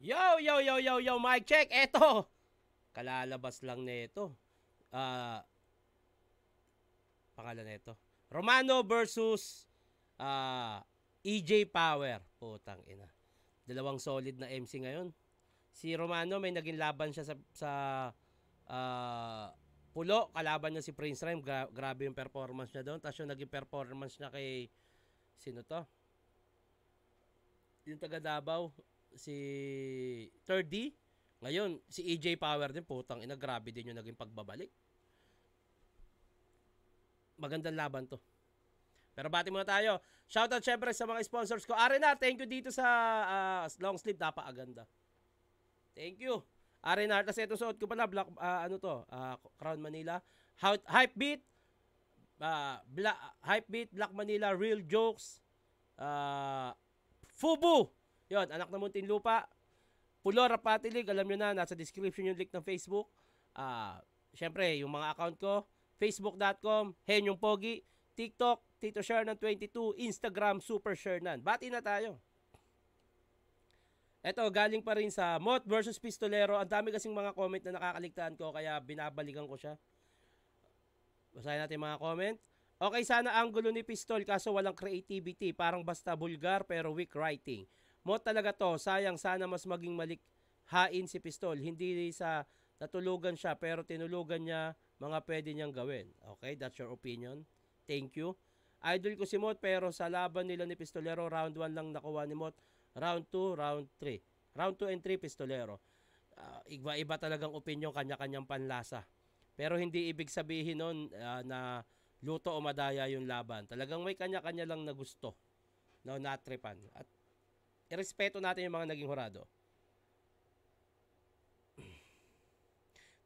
Yo, yo, yo, yo, yo, mic check. Eto. Kalalabas lang nito. Pangalan nito. Romano versus EJ Power. Putang ina. Dalawang solid na MC ngayon. Si Romano may naging laban siya sa Pulo. Kalaban niya si Prince Rhyme. Grabe yung performance niya doon. Tapos yung naging performance niya kay sino to? Yung taga Davao, si 3D. Ngayon, si EJ Power din, putang ina, grabe din yung naging pagbabalik. Magandang laban to. Pero bati muna tayo. Shoutout syempre sa mga sponsors ko. Arena, thank you dito sa long sleeve, napakaganda. Thank you. Arena, tapos ito suot ko pala, Black, Crown Manila. Hypebeat, Hypebeat, Black Manila, Real Jokes, Fubu. Yon, anak ng Muntinlupa. Pulo Rapatilig, alam nyo na, nasa description yung link ng Facebook. Siyempre, yung mga account ko, facebook.com, Henyong Pogi, TikTok, Tito Shernan22, Instagram, Super Shernan. Bati na tayo. Eto, galing pa rin sa Mot versus Pistolero. Ang dami kasing mga comment na nakakaligtaan ko, kaya binabalikan ko siya. Basahin natin mga comment. Okay, sana ang gulo ni Pistol kaso walang creativity. Parang basta vulgar pero weak writing. Mot talaga to. Sayang, sana mas maging malikhain si Pistol. Hindi sa natulugan siya pero tinulugan niya mga pwede niyang gawin. Okay, that's your opinion. Thank you. Idol ko si Mot pero sa laban nila ni Pistolero, round 1 lang nakuha ni Mot. Round 2, round 3. Round 2 and 3, Pistolero. Iba-iba talagang opinion, kanya-kanyang panlasa. Pero hindi ibig sabihin nun na luto o madaya yung laban. Talagang may kanya-kanya lang na gusto. No, natripan. At irespeto natin yung mga naging hurado.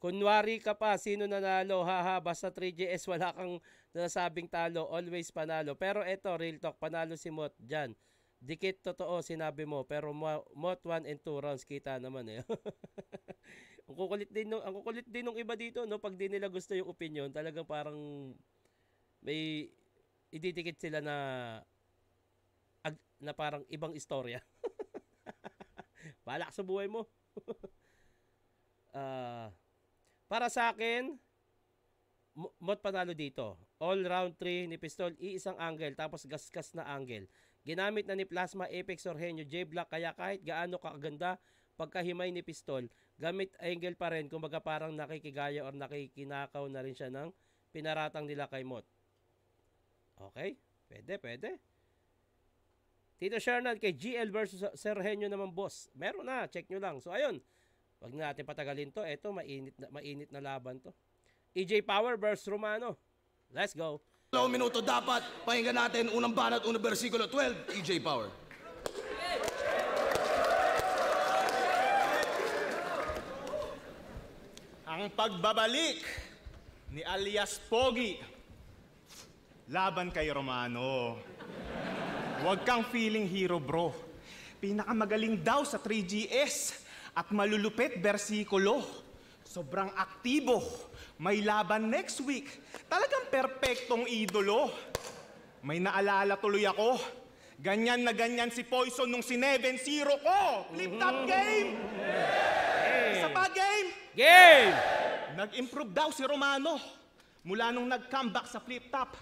Kunwari ka pa, sino nanalo? Haha, basta 3GS wala kang nasabing talo. Always panalo. Pero eto, real talk, panalo si Mot dyan. Dikit totoo, sinabi mo. Pero Mot 1 and 2 rounds, kita naman eh. Ang kukulit din nung iba dito, no? Pag di nila gusto yung opinion, talagang parang may ididikit sila na parang ibang istorya. Bahala ka sa buhay mo. Para sa akin, Mot panalo dito. All round 3 ni Pistol, iisang angle, tapos gasgas na angle. Ginamit na ni Plasma, Apex, Orhenyo, J-Block, kaya kahit gaano kakaganda, pagkahimay ni Pistol, gamit angle pa rin, kumbaga parang nakikigaya or nakikinakaw na rin siya ng pinaratang nila kay Mot. Okay? Pwede. Tito Shernan kay GL versus Serhenyo naman, boss. Meron na, check nyo lang. So ayun, wag na natin patagalin to. Eto, mainit na laban to. EJ Power versus Romano. Let's go. 2 minuto dapat. Pakinggan natin unang banat, unang versikulo 12, EJ Power. Ang pagbabalik ni alias Pogi laban kay Romano. Huwag kang feeling hero, bro. Pinakamagaling daw sa 3GS at malulupit bersikulo. Sobrang aktibo. May laban next week. Talagang perpektong idolo. May naalala tuloy ako. Ganyan na ganyan si Poison nung 7-0 ko. Flip top game! Isa pa game! Game! Nag-improve daw si Romano. Mula nung nag-comeback sa flip top,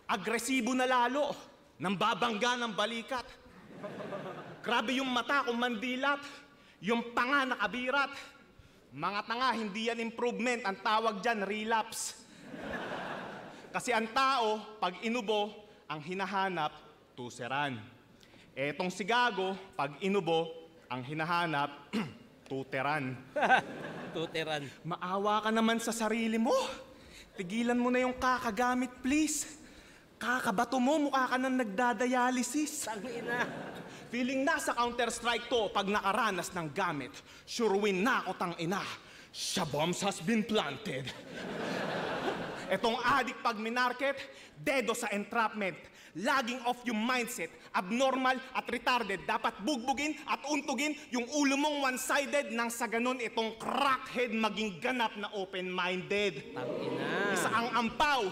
agresibo na lalo. Nang babangga ng balikat. Grabe yung mata kung mandilat. Yung panga nakabirat. Mga tanga, hindi yan improvement. Ang tawag dyan, relapse. Kasi ang tao, pag inubo, ang hinahanap, tuseran. Etong si Gago, pag inubo, ang hinahanap, tuteran. Tuteran. Maawa ka naman sa sarili mo. Tigilan mo na yung kakagamit, please. Kakabato mo, mukha ka nang nagdadialysis. Tangina. Feeling na sa Counter-Strike to pag nakaranas ng gamit. Sure win na ako, tangina. Shabombs has been planted. Etong adik pag minarket, dedo sa entrapment. Laging off yung mindset, abnormal at retarded. Dapat bugbugin at untugin yung ulo mong one-sided nang sa ganun itong crackhead maging ganap na open-minded. Tangina. Isa ang ampaw,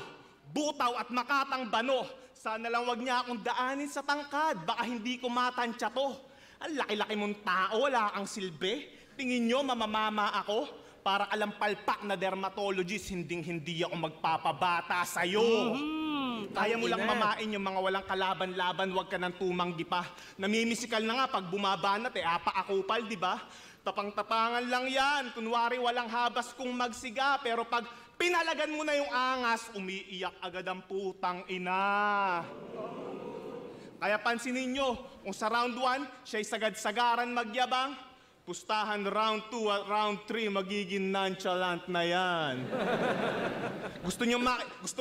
butaw at makatang bano. Sana lang wag niya akong daanin sa tangkad, baka hindi ko matansya to. Ang laki-laki mong tao, wala kang silbi. Tingin nyo, mamamama ako? Para alam palpak na dermatologist, hindi ako magpapabata sa'yo. Kaya mo lang mamain yung mga walang kalaban-laban, wag ka nang tumanggi pa. Namimisikal na nga pag bumabanat apa-akupal, di ba? Tapang-tapangan lang yan. Kunwari walang habas kung magsiga, pero pag pinalagan mo na yung angas, umiiyak agad ang putang ina. Kaya pansinin nyo, kung sa round 1, siya'y sagad-sagaran magyabang, pustahan round 2 at round 3, magiging nonchalant na yan. Gusto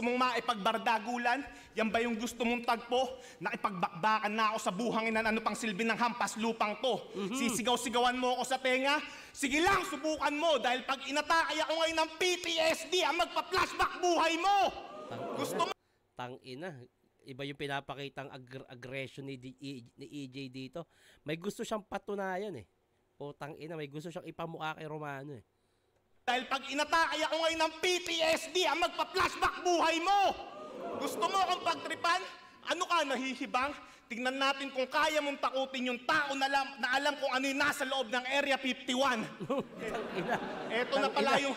mong maipagbardagulan? Yan ba yung gusto mong tagpo? Nakipagbakbakan na ako sa buhangin, ano pang silbi ng hampas lupang to? Sisigaw-sigawan mo ako sa tenga? Sige lang, subukan mo, dahil pag inatake ako ngayon ng PTSD, ang magpa-flashback buhay mo! Gusto mo? Tangina. Iba yung pinapakitang aggression ni EJ dito. May gusto siyang patunayan eh. O tangina, may gusto siyang ipamukha kay Romano eh. Dahil pag inatake ako ngayon ng PTSD, ang magpa-flashback buhay mo! Gusto mo akong pagtripan? Ano ka, nahihibang? Tingnan natin kung kaya mong takutin yung tao na alam kung ano yung nasa loob ng Area 51. Eto na pala yung...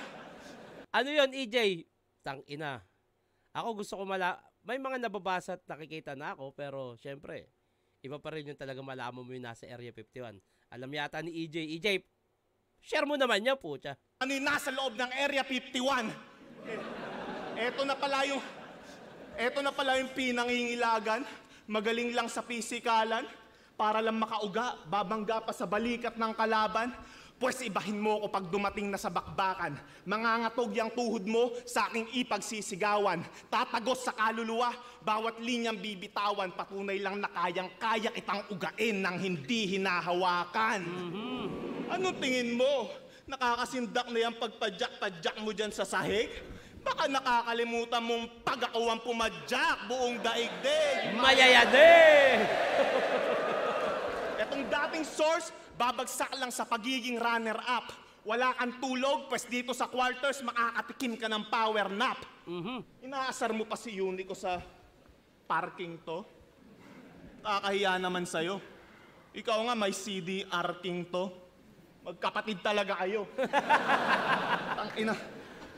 Ano yun, EJ? Tangina. Ako gusto ko may mga nababasa at nakikita na ako, pero syempre, iba pa rin yung talaga malaman mo yung nasa Area 51. Alam yata ni EJ. EJ, share mo naman yan, pucha. Ano yung nasa loob ng Area 51? Eto na pala yung pinangingilagan. Magaling lang sa pisikalan. Para lang makauga, babangga pa sa balikat ng kalaban. Pwes ibahin mo ko pag dumating na sa bakbakan. Mangangatog yung tuhod mo sa aking ipagsisigawan. Tatagos sa kaluluwa, bawat linyang bibitawan. Patunay lang na kayang-kaya kitang ugain ng hindi hinahawakan. Anong tingin mo? Nakakasindak na yung pagpadyak-padyak mo dyan sa sahig? Baka nakakalimutan mong pag ako ang pumadyak buong daigdig. Mayayade! Etong dating source, babagsak lang sa pagiging runner-up. Wala kang tulog, pues dito sa quarters, makakatikim ka ng power nap. Inaasar mo pa si Unico sa parking to? Kakahiya naman sa'yo. Ikaw nga may CDR king to. Magkapatid talaga kayo. Tangina,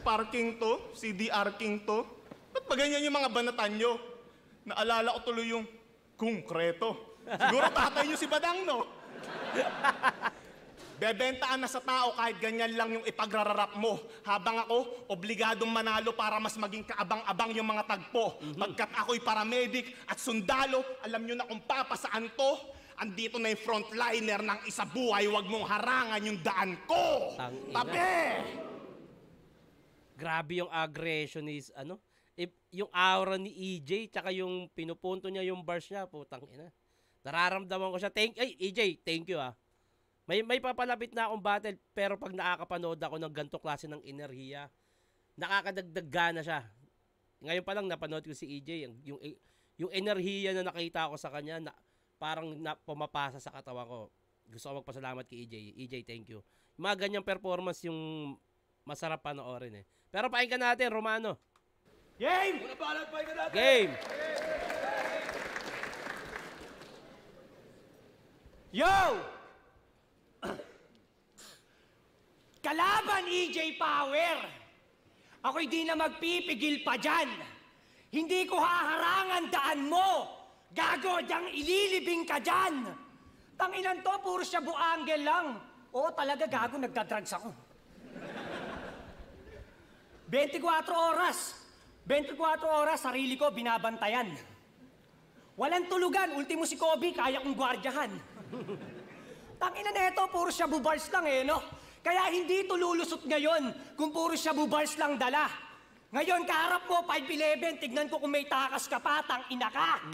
parking to, CDR king to. Ba't ba ganyan yung mga banatan nyo? Naalala ko tuloy yung konkreto. Siguro tatay nyo si Badang, no? Bebentaan na sa tao kahit ganyan lang yung ipagrararap mo. Habang ako, obligadong manalo para mas maging kaabang-abang yung mga tagpo. Pagkat ako'y paramedic at sundalo, alam nyo na kung papasaan to, andito na yung frontliner ng isa buhay, wag mong harangan yung daan ko! Tabi! Grabe yung aggression is, yung aura ni EJ, tsaka yung pinupunto niya yung bars niya, putang ina. Nararamdaman ko siya. EJ, thank you ah. May papalapit na akong battle, pero pag nakakapanood ako ng ganito klase ng enerhiya, nakakadagdag gana siya. Ngayon pa lang napanood ko si EJ, yung enerhiya na nakita ko sa kanya, parang pumapasa sa katawan ko. Gusto ko magpasalamat kay EJ. EJ, thank you. Mga ganyang performance yung masarap panoorin eh. Pero pakinggan natin, Romano. Game! Game! Yo! Kalaban EJ Power! Ako'y di na magpipigil pa dyan. Hindi ko haharangan daan mo. Gago, diyang ililibing ka dyan. Tanginan to, puro siya buangel lang. Oo, talaga gago, nagdadrugs ako. 24 oras. 24 oras, sarili ko binabantayan. Walang tulugan, ultimo si Kobe, kaya kong gwardyahan. Tangina neto, puro shabu bars lang eh, no? Kaya hindi ito lulusot ngayon kung puro shabu bars lang dala. Ngayon, kaharap mo, 5'11", tignan ko kung may takas ka pa, tangina ka.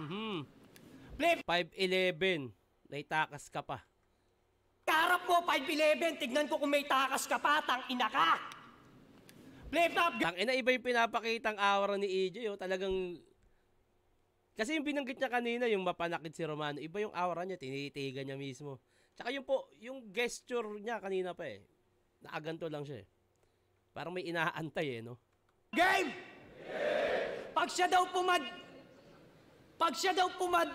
5'11", may takas ka pa. Kaharap mo, 5'11", tignan ko kung may takas ka pa, tangina ka. Flip-flop, Tangina, iba yung pinapakitang aura ni EJ, oh. Talagang... Kasi yung binanggit niya kanina, yung mapanakit si Romano, iba yung aura niya, tinitigan niya mismo. Tsaka yung gesture niya kanina pa eh. Nakaganto lang siya eh. Parang may inaantay eh, no? game! Pag siya daw pumad...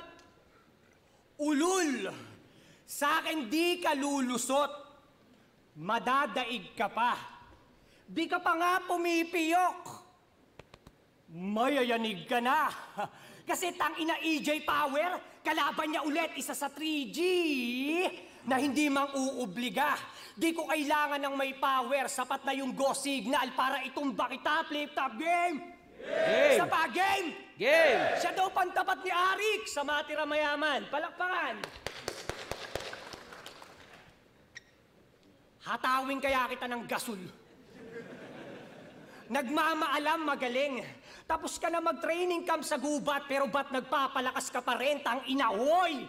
ulul! Sa akin di ka lulusot. Madadaig ka pa. Di ka pa nga pumipiyok. Mayayanig ka na. Kasi tangina EJ Power, kalaban niya ulit isa sa 3G na hindi mang uubliga. Di ko kailangan ng may power, sapat na yung go signal para itumba kita, flip-top game! Game! Sa pa, game! Game! Siya daw pantapat ni Arik sa Matira Mayaman. Palakpakan! Hatawin kaya kita ng gasol. Nagmamaalam magaling. Tapos ka na mag-training camp sa gubat, pero ba't nagpapalakas ka pa rin? Tang inahoy!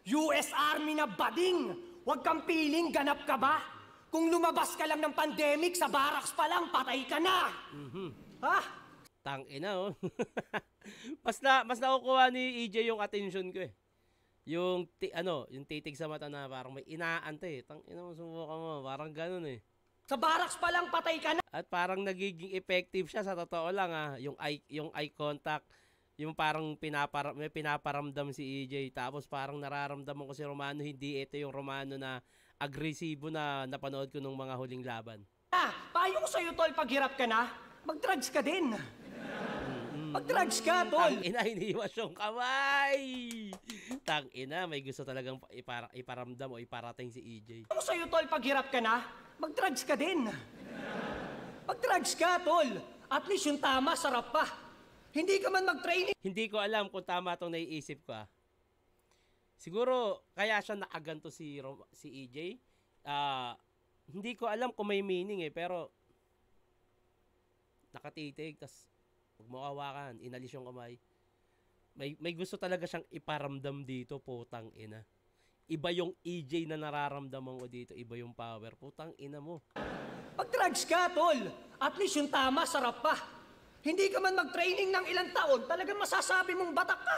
US Army na bading! Huwag kang piling, ganap ka ba? Kung lumabas ka lang ng pandemic, sa barracks pa lang, patay ka na! Ha? Tang ina, oh. mas nakukuha ni EJ yung attention ko eh. Yung yung titig sa mata na parang may inaantay eh. Tang ina mo, subukan mo, parang ganun eh. Sa barracks pa lang, patay ka na! At parang nagiging effective siya sa totoo lang ah. Yung eye contact, yung parang may pinaparamdam si EJ. Tapos parang nararamdaman ko si Romano, hindi ito yung Romano na agresibo na napanood ko nung mga huling laban. Payo ko sa'yo, tol, pag hirap ka na, mag-drugs ka din. Mag-drugs ka, tol. Tang ina, iniwas yung kamay. Tang ina, may gusto talagang iparamdam o iparating si EJ. Payo ko sa'yo, tol, pag hirap ka na, mag-drugs ka din. Mag-drugs ka, tol. At least yung tama, sarap pa. Hindi ka man mag-training. Hindi ko alam kung tama itong naiisip ko ah. Siguro, kaya siya nakaganto si EJ. Hindi ko alam kung may meaning eh, pero nakatitig, tas huwag mo kawakan, inalis yung kamay. May gusto talaga siyang iparamdam dito, putang ina. Iba yung EJ na nararamdaman ko dito, iba yung power. Putang ina mo. Mag-drugs ka, tol. At least yung tama, sarap pa. Hindi ka man mag-training ng ilang taon, talagang masasabi mong batak ka.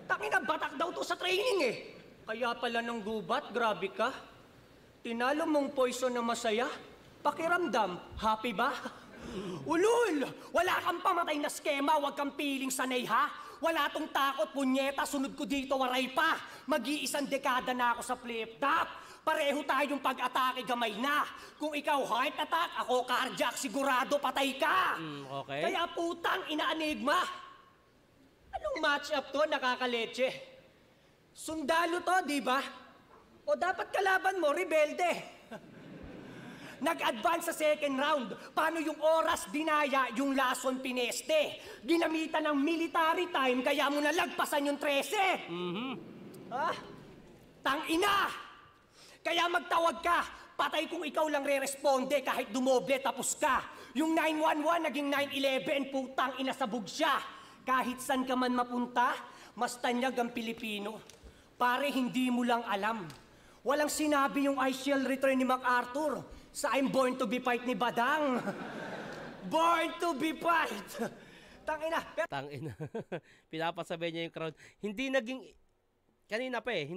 Tangina, batak daw to sa training eh. Kaya pala ng gubat, grabe ka. Tinalo mong poison na masaya. Pakiramdam, happy ba? Ulul! Wala kang pamatay na skema, wag kang piling sanay ha. Wala tong takot, punyeta, sunod ko dito, waray pa. Mag-iisang dekada na ako sa flip-top. Pareho tayong pag-atake, gamay na. Kung ikaw heart attack, ako cardiac, sigurado patay ka. Okay. Kaya putang ina-enigma. Anong match-up to, nakakaleche? Sundalo to, di ba? O dapat kalaban mo, rebelde. Nag-advance sa second round. Paano yung oras dinaya, yung lason pineste? Ginamitan ng military time, kaya mo nalagpasan yung 13. Ha? Tang-ina! Kaya magtawag ka. Patay kung ikaw lang re-responde kahit dumoble tapos ka. Yung 911 naging 911, putang ina sabog siya. Kahit san ka man mapunta, mas tanyag ang Pilipino. Pare, hindi mo lang alam. Walang sinabi yung I shall return ni MacArthur sa I'm born to be fight ni Badang. Born to be fight. Tangina. Tangina. Pinapasabay niya yung crowd. Hindi naging kanina pa eh,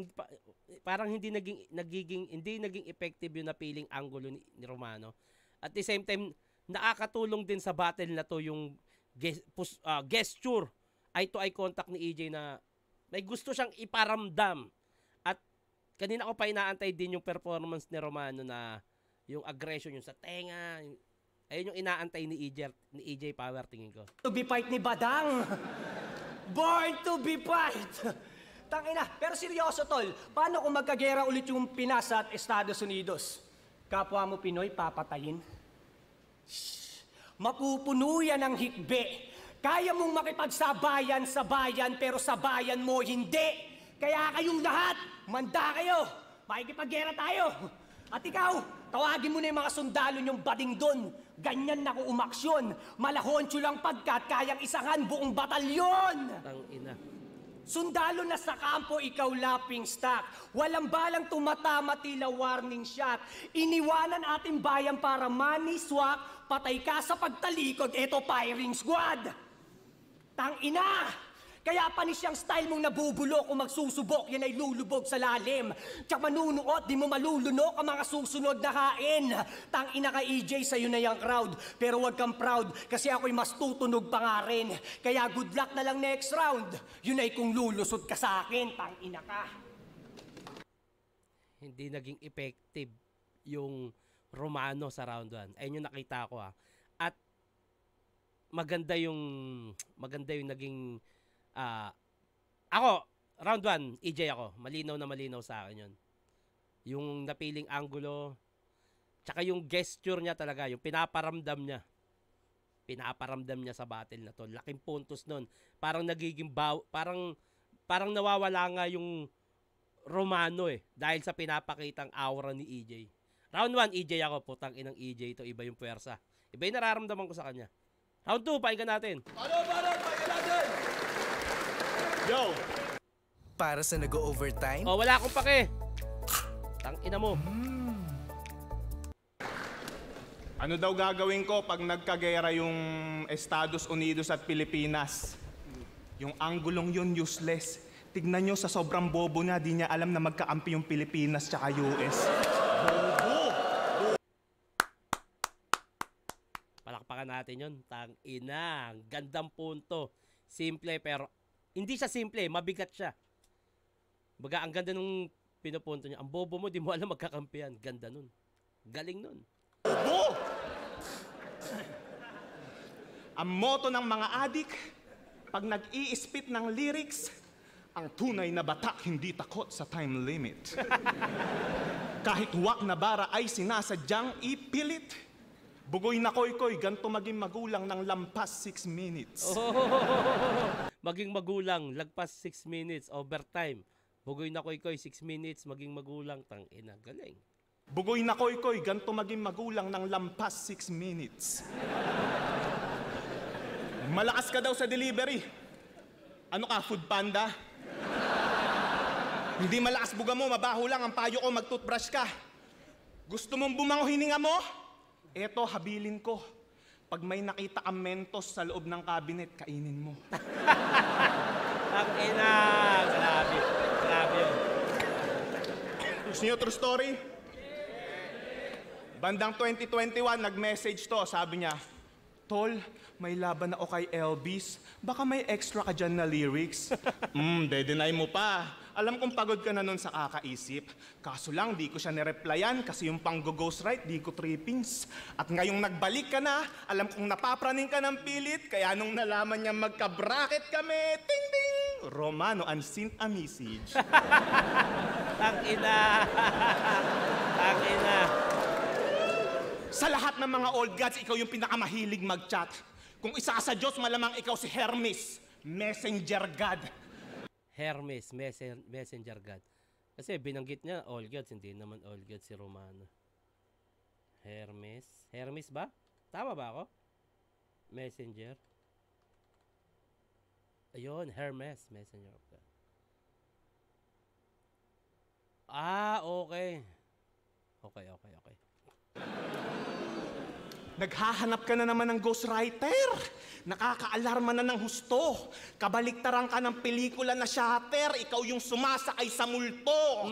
parang hindi naging effective yung napiling angulo ni Romano. At the same time, nakakatulong din sa battle na to yung gesture, eye-to-eye contact ni EJ na may gusto siyang iparamdam. At kanina ko pa inaantay din yung performance ni Romano na yung aggression, yung sa tenga, ayun yung inaantay ni EJ Power, tingin ko. To be fight ni Badang. Born to be fight. Tangina, pero seryoso tol, paano kung magkagera ulit yung Pinas at Estados Unidos? Kapwa mo Pinoy, papatayin? Shhh. Mapupuno yan ng hikbe. Kaya mong makipagsabayan sa bayan, pero sa bayan mo hindi. Kaya kayong lahat, manda kayo. Makikipaggera tayo. At ikaw, tawagin mo na yung mga sundalo niyong bading doon. Ganyan na ko umaksyon. Malahoncho lang pagkat kayang isahan buong batalyon. Tangina. Sundalo na sa kampo, ikaw laping stock. Walang balang tumatama, tila warning shot. Iniwanan ating bayan para money swap. Patay ka sa pagtalikod, eto firing squad. Tang-ina! Kaya panis yung style mong nabubulok kung magsusubok, yan ay lulubog sa lalim. Tsaka manunuot, di mo malulunok ang mga susunod na kain. Tang-ina ka EJ, sa'yo na yung crowd. Pero wag kang proud, kasi ako'y mas tutunog pa nga rin. Kaya good luck na lang next round. Yun ay kung lulusot ka sa akin, tang-ina ka. hindi naging effective yung Romano sa round 1. Ayun yung nakita ko At maganda yung naging ako round 1 EJ ako. Malinaw na malinaw sa akin 'yon. Yung napiling angulo tsaka yung gesture niya talaga, yung pinaparamdam niya sa battle na to. Laking puntos nun. Parang nagiging parang nawawala nga yung Romano dahil sa pinapakitang aura ni EJ. Round 1 EJ ako, putang inang EJ to, iba yung puwersa. Iba yung nararamdaman ko sa kanya. Round 2, pakinggan natin. Pakinggan natin! Yo! Para sa nag-overtime? Oh, wala akong pake. Tang ina mo. Ano daw gagawin ko pag nagkagera yung Estados Unidos at Pilipinas? Yung anggulong yun useless. Tignan nyo sa sobrang bobo na, di niya alam na magkaampi yung Pilipinas tsaka US. Bobo! Palakpakan natin yun. Tang ina. Gandang punto. Simple pero hindi siya simple. Mabigat siya. Baga, ang ganda nung pinupunto niya. Ang bobo mo, di mo alam magkakampihan. Ganda nun. Galing nun. Bobo! Ang motto ng mga adik, pag nag-i-spit ng lyrics, ang tunay na batak hindi takot sa time limit. Kahit wak na bara ay sinasadyang ipilit. Bugoy na koy-koy, ganto maging magulang ng lampas 6 minutes. Maging magulang, lagpas 6 minutes, overtime. Bugoy na koy-koy, 6 minutes, maging magulang. Tang ina, galing. Bugoy na koy-koy, ganto maging magulang ng lampas 6 minutes. Malakas ka daw sa delivery. Ano ka, food panda? Hindi malakas buga mo, mabaho lang ang payo ko, mag-toothbrush ka. Gusto mong bumango hininga mo? Eto, habilin ko. Pag may nakita kang Mentos sa loob ng cabinet, kainin mo. Tang ina, grabe. Grabe yun. Gusto niyo true story? Bandang 2021, nag-message to, sabi niya, Tol, may laban ako kay Elvis. Baka may extra ka dyan na lyrics. De-deny mo pa. Alam kong pagod ka na nun sa kakaisip. Kaso lang, di ko siya nireplyan kasi yung pang-ghostwrite, di ko trippings. At ngayong nagbalik ka na, alam kong napapraning ka ng pilit. Kaya nung nalaman niya magka-bracket kami, ting-ting! Romano unsent a message. Tang ina. Tang ina. Sa lahat ng mga old gods, ikaw yung pinakamahilig mag-chat. Kung isa ka sa Diyos, malamang ikaw si Hermes, messenger god. Hermes, messenger god. Kasi binanggit niya all gods, hindi naman all gods si Romano. Hermes. Hermes ba? Tama ba ako? Messenger. Ayun, Hermes, messenger of God. Okay. Okay. Naghahanap ka na naman ng ghostwriter. Nakakaalarma na ng husto. Kabaliktaran ka ng pelikula na Shatter. Ikaw yung sumasakay sa multo.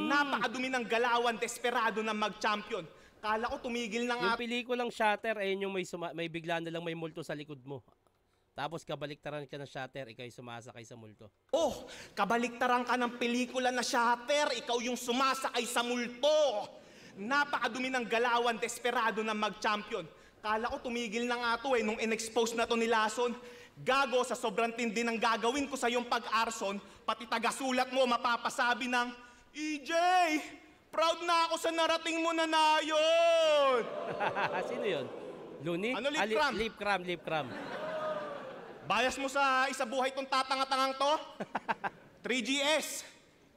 Napakadumi ng galawan, desperado na mag-champion. Kala ko tumigil na nga. Yung pelikulang Shatter, ayun yung may bigla na lang may multo sa likod mo. Tapos kabaliktaran ka ng Shatter, ikaw yung sumasakay sa multo. Kabaliktaran ka ng pelikula na Shatter. Ikaw yung sumasakay sa multo. Napakadumi ng galawan, desperado na mag-champion. Kala ko tumigil na nga to nung in-expose na to ni Lason. Gago, sa sobrang tindi ng gagawin ko sa iyong pag-arson, pati taga-sulat mo mapapasabi ng, EJ, proud na ako sa narating mo na yun. Sino yun? Looney? Ano, Lip Cram? Lip Cram. Bias mo sa isa buhay tong tatanga-tangang to? 3GS,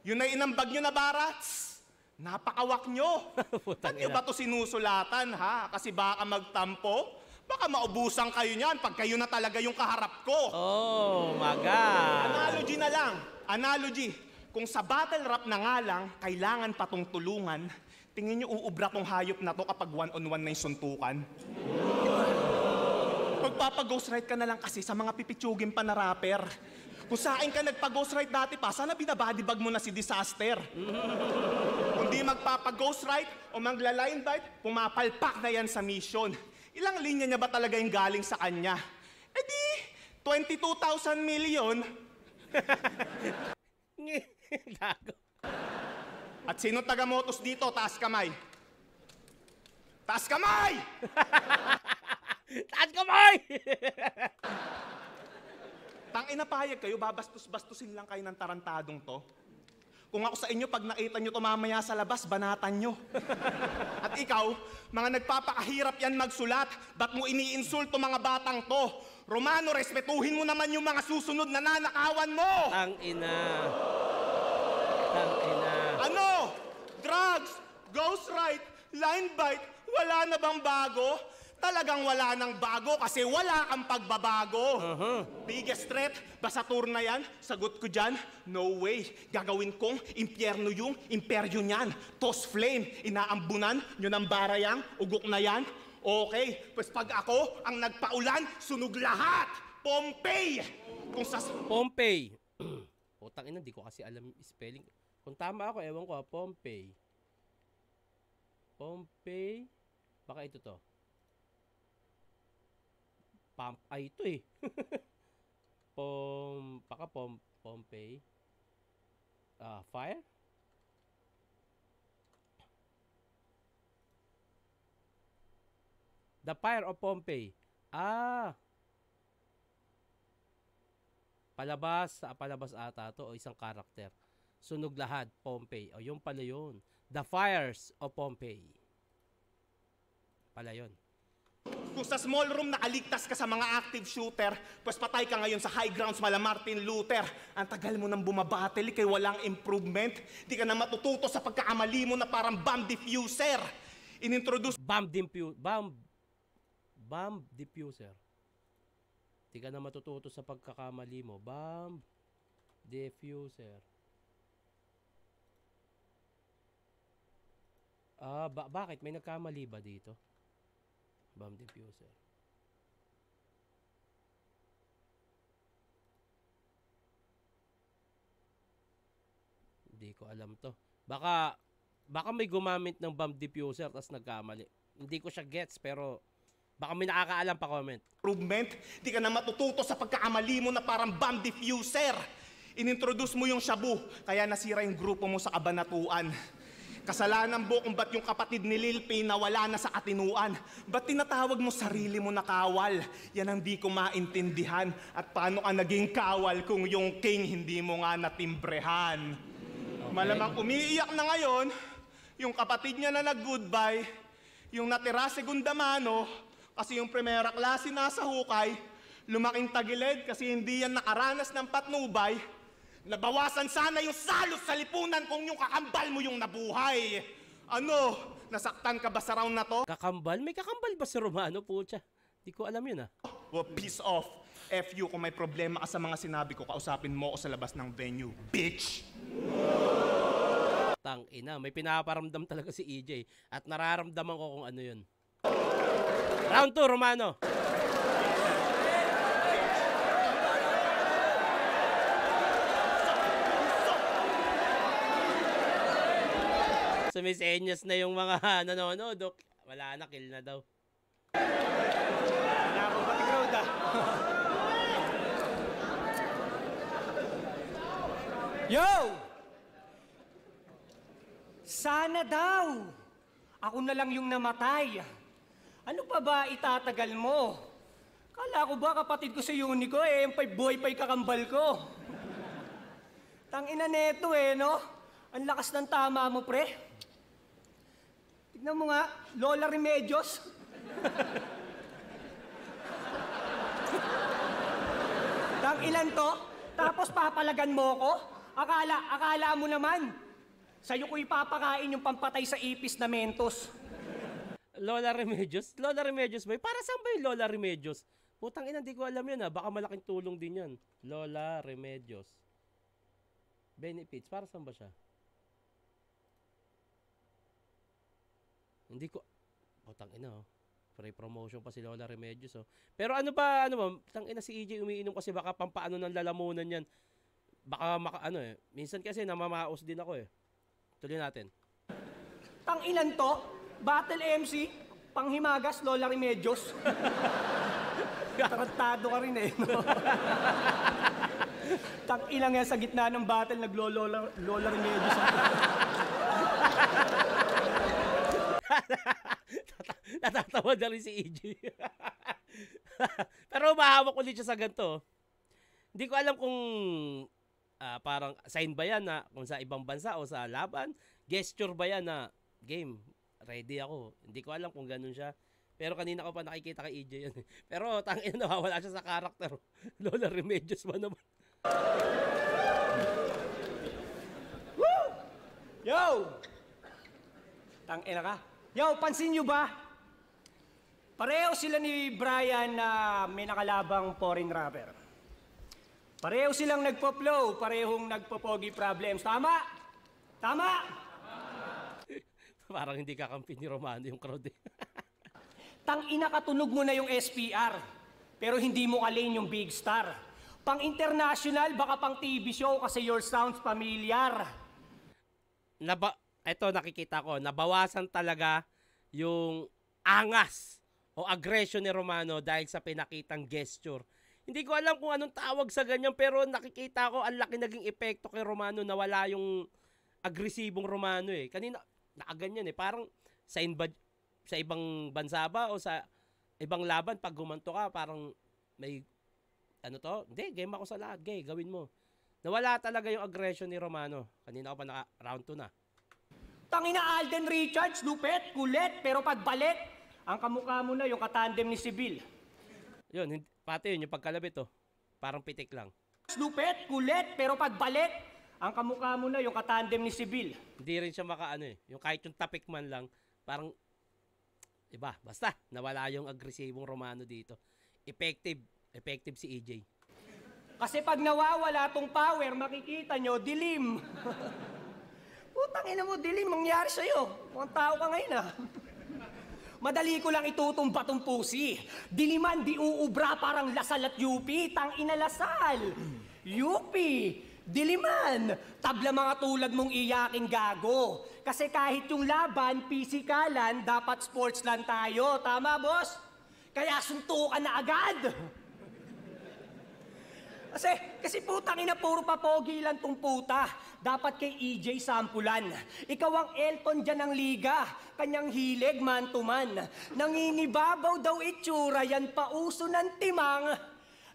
yun ay inambag nyo na barats. Napakawak nyo. Ba't nyo ba ito sinusulatan, ha? Kasi baka magtampo? Baka maubusan kayo niyan pag kayo na talaga yung kaharap ko. Oh, my God. Analogy na lang. Analogy. Kung sa battle rap na nga lang, kailangan pa tong tulungan, tingin nyo uubra tong hayop na to kapag one-on-one na yung suntukan? Magpapag-ghostwrite ka na lang kasi sa mga pipitsugin pa na rapper. Kung sa akin ka nagpag-ghostwrite dati pa, sana binabadibag mo na si Disaster. Kung di magpapag-ghostwrite o magla-line bite, pumapalpak na yan sa mission. Ilang linya niya ba talaga yung galing sa kanya? Eh di, 22,000 million. Gago. At sino taga-motos dito? Taas kamay. Taas kamay! Taas kamay! Tangina payag kayo, babastos-bastusin lang kayo ng tarantadong to. Kung ako sa inyo, pag nakita nyo to mamaya sa labas, banatan nyo. At ikaw, mga nagpapakahirap yan magsulat, ba't mo iniinsulto mga batang to? Romano, respetuhin mo naman yung mga susunod na nanakawan mo! Tangina. Tangina. Ano? Drugs, ghostwrite, line bite, wala na bang bago? Talagang wala nang bago kasi wala kang pagbabago. Biggest threat, basta tour na yan, sagot ko dyan, no way. Gagawin kong impyerno yung imperyo niyan. Toss flame, inaambunan, yun ang barayang, ugok na yan. Okay, pues pag ako ang nagpaulan, sunog lahat. Pompey! Kung sa... Pompey. Putang ina, di ko kasi alam yung spelling. Kung tama ako, ewan ko Pompey. Pompey. Baka ito to. Ay, ito eh. Pompey. Fire? The Fire of Pompey. Palabas ata to o isang karakter. Sunog lahat, Pompey. O yung pala yun. The Fires of Pompey. Pala yun. Kung sa small room nakaligtas ka sa mga active shooter, pues patay ka ngayon sa high grounds mala Martin Luther. Ang tagal mo nang bumabattle, kay walang improvement. Di ka na matututo sa pagkakamali mo na parang bomb diffuser. Inintroduce... Bomb diffuser. Di ka na matututo sa pagkakamali mo. Bomb diffuser. Bakit? May nagkamali ba dito? Bomb diffuser. Hindi ko alam to. Baka may gumamit ng bomb diffuser tapos nagkamali. Hindi ko siya gets pero baka may nakakaalam pa comment. Improvement, di ka na matututo sa pagkakamali mo na parang bomb diffuser. Inintroduce mo yung shabu, kaya nasira yung grupo mo sa kabanatuan. Kasalanan mo kung ba't yung kapatid ni Lil P nawala na sa katinuan. Ba't tinatawag mo sarili mo na kawal? Yan ang di ko maintindihan. At paano ka naging kawal kung yung king hindi mo nga natimbrehan? Okay. Malamang umiiyak na ngayon, yung kapatid niya na nag-goodbye, yung natira segunda mano, kasi yung primera klase nasa hukay, lumaking tagilid kasi hindi yan nakaranas ng patnubay. Nabawasan sana yung salos sa lipunan kung yung kakambal mo yung nabuhay. Ano? Nasaktan ka ba sa round na to? Kakambal? May kakambal ba si Romano? Pucha. Di ko alam yun Well, peace off. F you kung may problema ka sa mga sinabi ko, kausapin mo ako sa labas ng venue. Bitch! Tang ina, may pinaparamdam talaga si EJ. At nararamdaman ko kung ano yun. Round 2, Romano. Sumisenyas na yung mga nanonood. Wala na, kill na daw. Wala akong pati-crowd Yo! Sana daw! Ako na lang yung namatay. Ano pa ba itatagal mo? Kala ko ba kapatid ko sa Unico yung boy pa'y kakambal ko. Tangina neto no? Ang lakas ng tama mo, pre. Tignan mo nga, Lola Remedios. Tang ilan to? Tapos papalagan mo ko? Akala mo naman. Sa'yo ko ipapakain yung pampatay sa ipis na Mentos. Lola Remedios? Lola Remedios ba? Para saan ba yung Lola Remedios? Putang ina, hindi ko alam yun Baka malaking tulong din yan. Lola Remedios. Benefits, para saan ba siya? Hindi ko... Putang ina Free promotion pa si Lola Remedios Pero ano ba, tang ina si EJ umiinom kasi baka pampaano ng lalamunan yan. Baka minsan kasi namamaos din ako Tuloy natin. Tang ilan to? Battle MC, panghimagas, Lola Remedios. Tarantado ka rin no? Tang-ina nga sa gitna ng battle, naglo-Lola Remedios ako. Natatawa na rin si EJ. Pero mahawak ulit siya sa ganito. Hindi ko alam kung parang sign ba yan na kung sa ibang bansa o sa laban. Gesture ba yan na game, ready ako. Hindi ko alam kung ganun siya. Pero kanina ko pa nakikita kay EJ yun. Pero tangin na nawawala siya sa karakter. Lola Remedios ba naman? Woo! Yo! Tang-ina ka. Yo, pansin nyo ba? Pareho sila ni Brian na may nakalabang foreign rapper. Pareho silang nagpo-flow, parehong nagpo-pogi problems. Tama? Tama? Parang hindi kakampi ni Romano yung crowd eh. Tang-ina katunog mo na yung SPR, pero hindi mo kalin yung big star. Pang-international, baka pang TV show kasi your sounds familiar. Ito nakikita ko, nabawasan talaga yung angas o aggression ni Romano dahil sa pinakitang gesture. Hindi ko alam kung anong tawag sa ganyan, pero nakikita ko ang laki naging epekto kay Romano na wala yung agresibong Romano eh. Kanina, nakaganyan eh. Parang sa ibang bansa ba o sa ibang laban, pag gumanto ka, parang may, ano to? Hindi, game ako sa lahat. Gawin mo. Nawala talaga yung aggression ni Romano. Kanina ko pa round 2 na. Tangina Alden Richards, lupet, kulit, pero pagbalik, ang kamukha mo na yung katandem ni Sibil. Yun, pati yun, yung pagkalabit oh. Parang pitik lang. Lupet, kulit, pero pagbalik, ang kamukha mo na yung katandem ni Sibil. Hindi rin siya makaano eh. Yung kahit yung tapik man lang, parang iba, basta nawala yung agresibong Romano dito. Effective si EJ. Kasi pag nawawala tong power, makikita nyo, dilim. Putang ina mo, dilim, mangyari sa'yo. Mukhang tao ka ngayon ah. Madali ko lang itutumba tong pusi. Diliman, di uubra, parang Lasal at UP. Tang ina Lasal. UP. Diliman. Tabla mga tulad mong iyakin gago. Kasi kahit yung laban, pisikalan, dapat sports lang tayo. Tama, boss? Kaya suntukan na agad. Kasi putang ina, puro papogi lang tong puta. Dapat kay EJ sampulan. Ikaw ang Elton dyan ng liga. Kanyang hilig man to man. Nangingibabaw daw itsura, yan pa uso ng timang.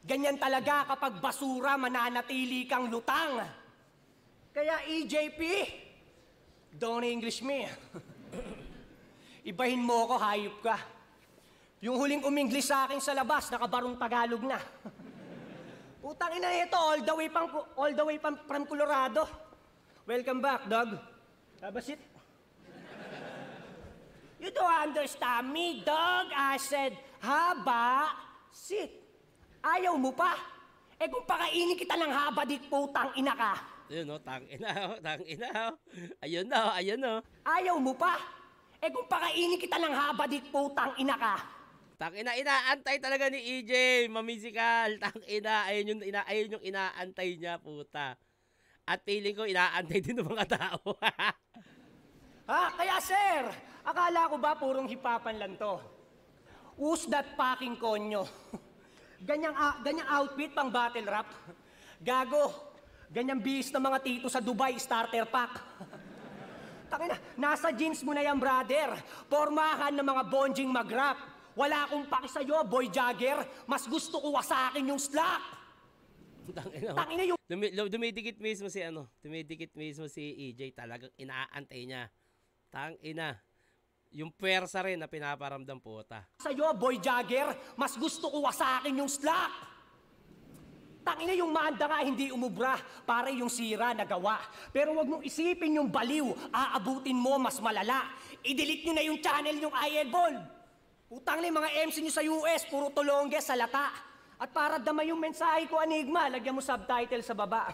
Ganyan talaga kapag basura, mananatili kang lutang. Kaya EJP, don't English me. Ibahin mo ko, hayop ka. Yung huling uminglis sa akin sa labas, nakabarong Tagalog na. Putang ina ito, all the way from Colorado. Welcome back, dog. Have a seat. You don't understand me, dog. I said, haba, sit. Ayaw mo pa? Eh kung pakainin kita ng haba, di putang ina ka. Ayun no, tang ina. Ayun no. Ayaw mo pa? Eh kung pakainin kita ng haba, di putang ina ka. Tangina, inaantay talaga ni EJ, mamisikal. Tangina, ayun yung inaantay niya, puta. At feeling ko, inaantay din ng mga tao. Kaya sir, akala ko ba purong hipapan lang to? Who's that fucking konyo? Ganyang outfit pang battle rap? Gago, ganyang bihis ng mga tito sa Dubai starter pack. Tangina, nasa jeans mo na yan, brother. Pormahan ng mga bonjing mag-rap. Wala akong paki sa'yo, boy jagger. Mas gusto ko sa akin yung slack. Tangina yung... Dumidikit mismo si EJ. Talagang inaantay niya. Tangina. Yung pwersa rin na pinaparamdam puta. Sa'yo, boy jagger. Mas gusto ko sa akin yung slack. Tangina yung maanda nga hindi umubra. Para yung sira nagawa. Pero wag mong isipin yung baliw. Aabutin mo mas malala. I-delete nyo na yung channel yung iEvolve. Utang na yung mga MC nyo sa US, puro tulongges sa lata. At para damay yung mensahe ko, Enigma, lagyan mo subtitle sa baba.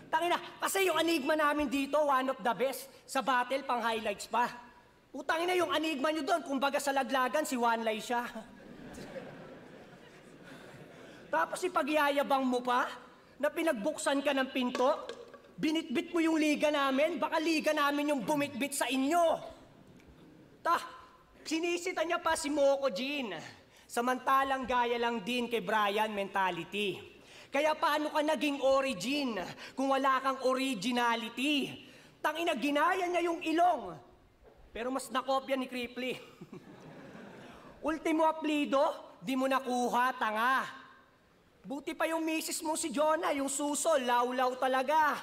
Tangina, kasi yung Enigma namin dito, one of the best. Sa battle, pang highlights pa. Utang na yung Enigma nyo doon, kumbaga sa laglagan, si One Lai siya. Tapos ipagyayabang mo pa, na pinagbuksan ka ng pinto, binitbit mo yung liga namin, baka liga namin yung bumitbit sa inyo. Sinisita niya pa si Moco Jean. Samantalang gaya lang din kay Brian mentality. Kaya paano ka naging origin kung wala kang originality? Tangina, ginaya niya yung ilong. Pero mas nakopya ni Cripply. Ultimo aplido, di mo nakuha, tanga. Buti pa yung misis mo si Jonah, yung suso, lawlaw talaga.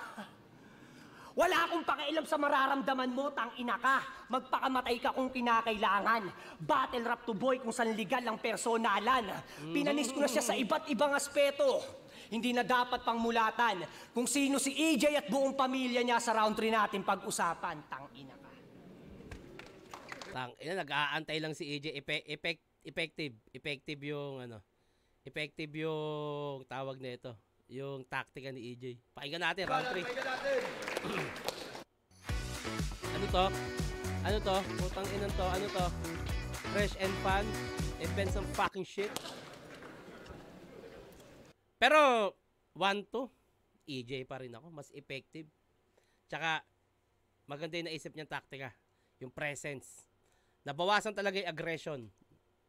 Wala akong pakialam sa mararamdaman mo, tangina ka. Magpakamatay ka kung kinakailangan. Battle rap to boy kung saan legal ang personalan. Pinanis ko na siya sa iba't ibang aspeto. Hindi na dapat pang mulatan kung sino si EJ at buong pamilya niya sa round 3 natin pag-usapan. Tangina ka. Tangina, nag-aantay lang si EJ. Effective yung ano. Effective yung tawag na ito. Yung taktika ni EJ. Pakinggan natin, round 3. Ano to? Ano to? Putang inan to. Ano to? Fresh and fun. Invent some fucking shit. Pero, 1-2. EJ pa rin ako. Mas effective. Tsaka, maganda yung naisip niyang taktika. Yung presence. Nabawasan talaga yung aggression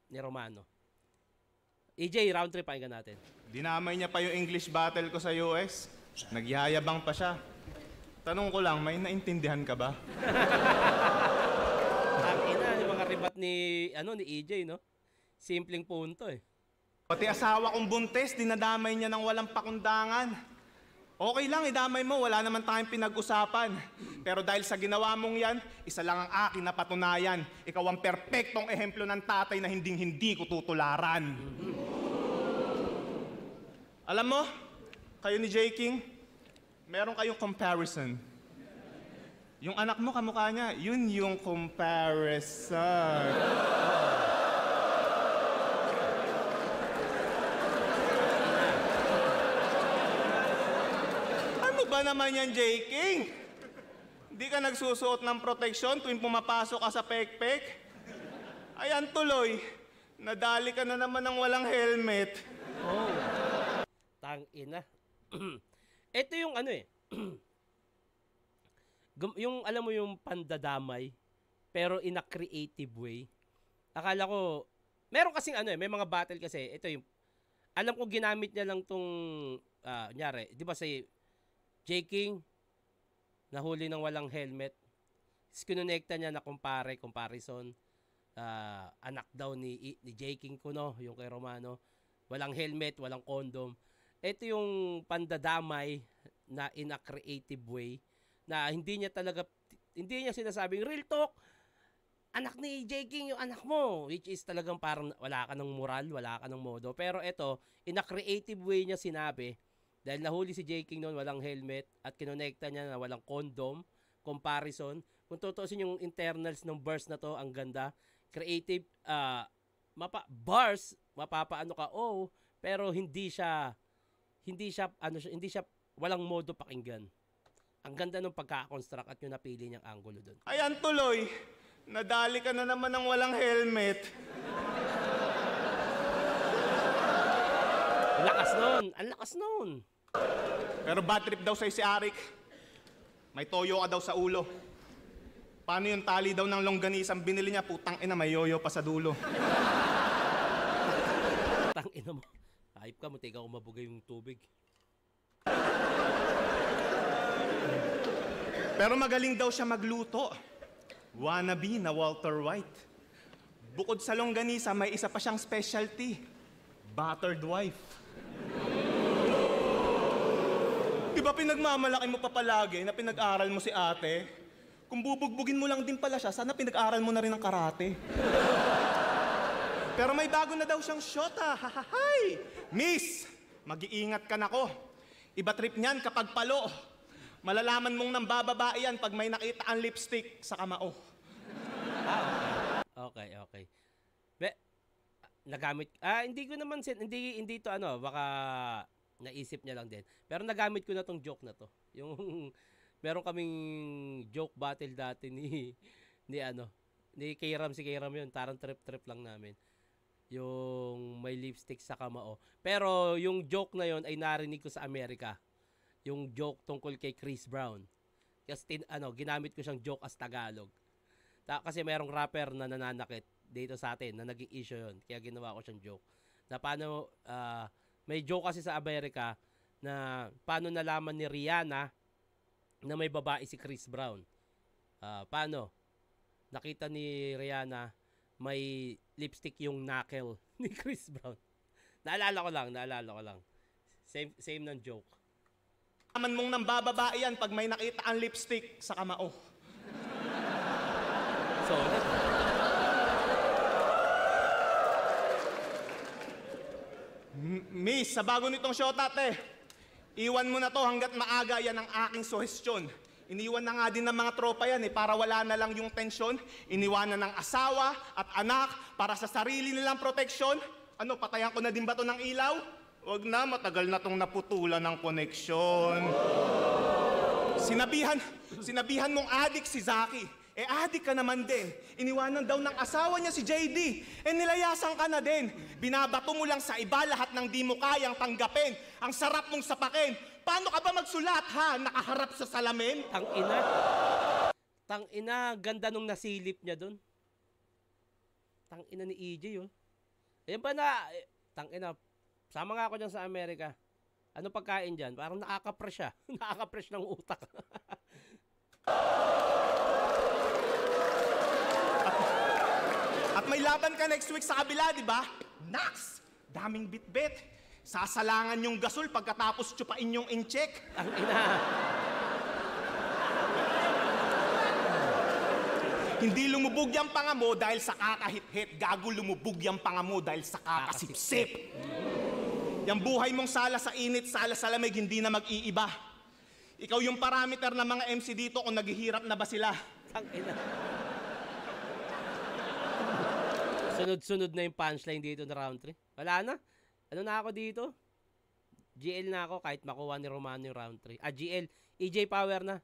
ni Romano. EJ, round 3 pakinggan natin. Dinamay niya pa yung English battle ko sa US. Nagyayabang pa siya. Tanong ko lang, may naintindihan ka ba? Ang ina, yung mga ribat ni EJ, no? Simpleng punto eh. Pati asawa kong buntis, dinadamay niya ng walang pakundangan. Okay lang, idamay mo, wala naman tayong pinag-usapan. Pero dahil sa ginawa mong yan, isa lang ang akin na patunayan. Ikaw ang perpektong ehemplo ng tatay na hinding-hindi ko tutularan. Alam mo, kayo ni J. King, meron kayong comparison. Yung anak mo, kamukha niya, yun yung comparison. Ano ba naman yan, J. King? Hindi ka nagsusuot ng proteksyon tuwing pumapasok ka sa pekpek? Ayan tuloy, nadali ka na naman ng walang helmet. Oh. Tang ina. Ito yung ano eh. Yung alam mo yung pandadamay pero in a creative way. Akala ko meron kasing ano eh, may mga battle kasi ito yung alam ko ginamit niya lang tong kunyari, 'di ba si J. King nahuli ng walang helmet. Kinonekta niya na comparison. Anak daw ni J. King Kuno, yung kay Romano. Walang helmet, walang condom. Ito yung pandadamay na in a creative way na hindi niya sinasabing real talk. Anak ni J. King yung anak mo, which is talagang parang wala ka ng moral, wala ka ng modo. Pero ito, in a creative way niya sinabi, dahil nahuli si J. King noon walang helmet at kinonekta niya na walang condom, comparison. Kung tutuusin yung internals ng verse na to, ang ganda. Creative, bars, mapapaano ka, pero hindi siya walang modo pakinggan. Ang ganda ng pagka-construct at yung napili niyang angulo doon. Ayan tuloy, nadali ka na naman ng walang helmet. Ang lakas nun. Pero bad trip daw sa'yo si Arik. May toyo ka daw sa ulo. Paano yung tali daw ng longganisang binili niya? Putang ina, may yoyo pa sa dulo. Tang ina mo. Hype ka, munti ka umabugay yung tubig. Pero magaling daw siya magluto. Wannabe na Walter White. Bukod sa longganisa, may isa pa siyang specialty. Battered wife. Di ba pinagmamalaki mo pa palagi na pinag-aral mo si ate? Kung bubugbugin mo lang din pala siya, sana pinag-aral mo na rin ng karate. Pero may bago na daw siyang shota. Hahahay! Miss, mag-iingat ka na ko. Iba trip niyan kapag palo. Malalaman mong nang bababae yan pag may nakita ang lipstick sa kamao. Okay. Nagamit, hindi ko naman, hindi to baka naisip niya lang din. Pero nagamit ko na tong joke na to. Yung, meron kaming joke battle dati ni Kairam, si Kairam yun. Tarang trip lang namin. Yung may lipstick sa kamao. Pero yung joke na yun ay narinig ko sa Amerika. Yung joke tungkol kay Chris Brown. Kasi ginamit ko siyang joke as Tagalog. Kasi merong rapper na nananakit dito sa atin na naging issue yun. Kaya ginawa ko siyang joke. Na paano, may joke kasi sa Amerika na paano nalaman ni Rihanna na may babae si Chris Brown. Paano? Nakita ni Rihanna may lipstick yung knuckle ni Chris Brown. Naalala ko lang. Same ng joke. Naman mong nang bababae yan pag may nakita ang lipstick sa kamao. So, Miss, sa bago nitong shot ate, iwan mo na to hanggat maaga, yan ang aking suhestyon. Iniwan na nga din ng mga tropa yan para wala na lang yung tensyon. Iniwanan ng asawa at anak para sa sarili nilang proteksyon. Ano, patayan ko na din ba to ng ilaw? Wag na, matagal na tong naputulan ng koneksyon. Sinabihan mong adik si Zaki. Adik ka naman din. Iniwanan daw ng asawa niya si JD. Nilayasan ka na din. Binabato mo lang sa iba lahat ng di mo kayang tanggapin. Ang sarap mong sapakin. Paano ka ba magsulat ha? Nakaharap sa salamin? Tangina, ganda nung nasilip niya doon. Tangina ni EJ, oh. Ayan ba na, tangina, sama nga ako dyan sa Amerika. Ano pagkain dyan? Parang nakaka-fresh siya. Nakaka-fresh ng utak. At may laban ka next week sa kabila, di ba? Naks! Daming bit-bit. Sasalangan yung gasol pagkatapos tsupain yung in-check. Tangina. Hindi lumubog yung panga mo dahil sa kakahit-hit. Gago lumubog yung panga mo dahil sa kakasipsip. Yung buhay mong sala sa init, sala sa lamig, hindi na mag-iiba. Ikaw yung parameter ng mga MC dito kung naghihirap na ba sila. Tangina. Sunod-sunod na yung punchline dito na round 3. Wala na. Ano na ako dito? GL na ako kahit makuha ni Romano yung round 3. GL. EJ power na.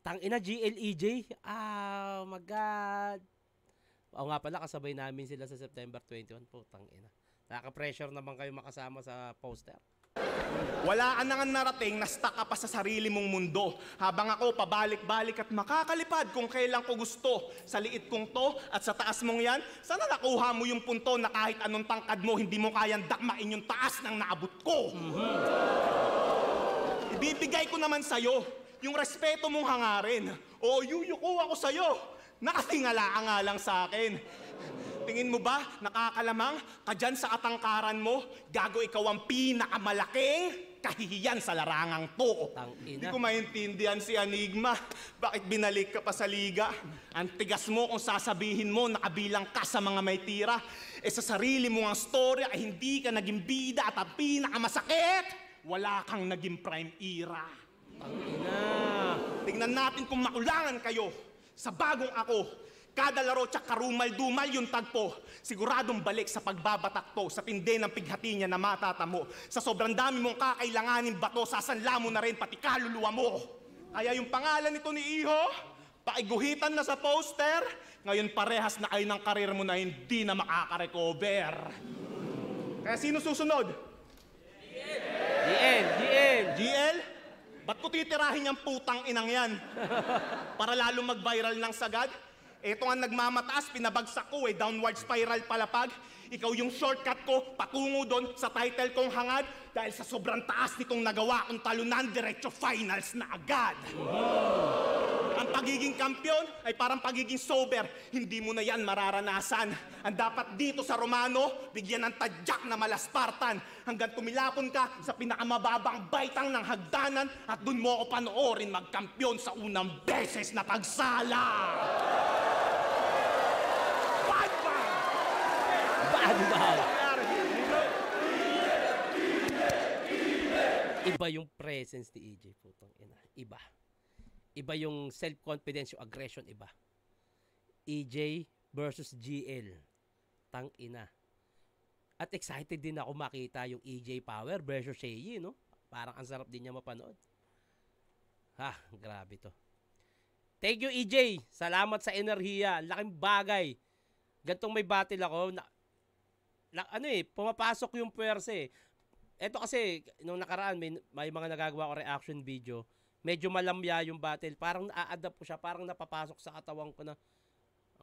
Tangina, GL, EJ. Oh my God. Oo nga pala, kasabay namin sila sa September 21 po. Tangina. Nakaka-pressure naman kayo makasama sa poster. Wala ka na nga narating na stuck ka pa sa sarili mong mundo. Habang ako pabalik-balik at makakalipad kung kailan ko gusto. Sa liit kong to at sa taas mong yan, sana nakuha mo yung punto na kahit anong tangkad mo, hindi mo kayang dakmain yung taas ng naabot ko. Ibibigay ko naman sa'yo yung respeto mong hangarin. O yuyuko ako sa'yo. Nakatingala ka nga lang sa akin. Tingin mo ba, nakakalamang ka dyan sa katangkaran mo? Gago, ikaw ang pinakamalaking kahihiyan sa larangang to. Hindi ko maintindihan si Enigma. Bakit binalik ka pa sa liga? Ang tigas mo kung sasabihin mo nakabilang ka sa mga may tira. Sa sarili mo ang story ay hindi ka naging bida at ang pinakamasakit, wala kang naging prime era. Tingnan natin kung makulangan kayo sa bagong ako. Kada laro tsak karumal-dumal yung tagpo. Siguradong balik sa pagbabatak to, sa tindi ng pighati niya na matatamo. Sa sobrang dami mong kakailanganin bato, sasanla mo na rin pati kaluluwa mo. Kaya yung pangalan nito ni Iho, paiguhitan na sa poster, ngayon parehas na kayo ng karir mo na hindi na makaka-recover. Kaya sino susunod? GL? Ba't ko titirahin yung putang inang yan? Para lalo mag-viral ng sagad? Ito nga nagmamataas, pinabagsak ko downward spiral palapag. Ikaw yung shortcut ko, patungo doon sa title kong hangad. Dahil sa sobrang taas nitong nagawa kong talunan, diretso finals na agad. Ang pagiging kampiyon ay parang pagiging sober. Hindi mo na yan mararanasan. Ang dapat dito sa Romano, bigyan ng tadyak na malaspartan. Hanggang tumilapon ka sa pinakamababang baitang ng hagdanan at dun mo ako panoorin magkampiyon sa unang beses na pagsala. Iba yung presence ni EJ, putang ina. Iba yung self-confidence, yung aggression, iba. EJ versus GL. Tang ina. At excited din ako makita yung EJ Power versus Shay, no? Parang ang sarap din niya mapanood. Grabe to. Thank you, EJ. Salamat sa enerhiya. Laking bagay. Gantong may battle ako, pumapasok yung puwersa eh. Eto kasi, nung nakaraan, may mga nagagawa ko reaction video, medyo malamya yung battle. Parang na-adapt ko siya, parang napapasok sa katawan ko na,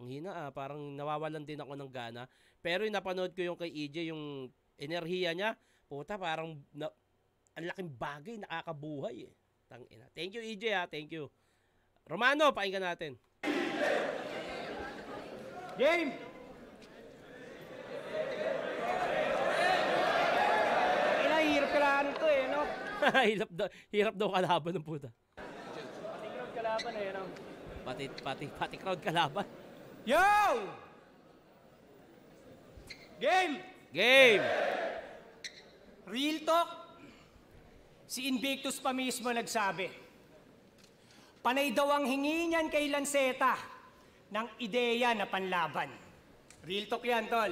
ang hina parang nawawalan din ako ng gana. Pero yung napanood ko yung kay EJ, yung enerhiya niya, puta, parang ang laking bagay, nakakabuhay eh. Tangina. Thank you, EJ ha. Thank you. Romano, pakinggan natin. Game! Hirap kalaban ito eh, no? hirap daw kalaban ng puta. Pati crowd kalaban eh, no? Pati crowd kalaban. Yo! Game! Game! Real talk, si Invictus pa mismo nagsabi. Panay daw ang hingi niyan kay Lanceta ng ideya na panlaban. Real talk yan, tol.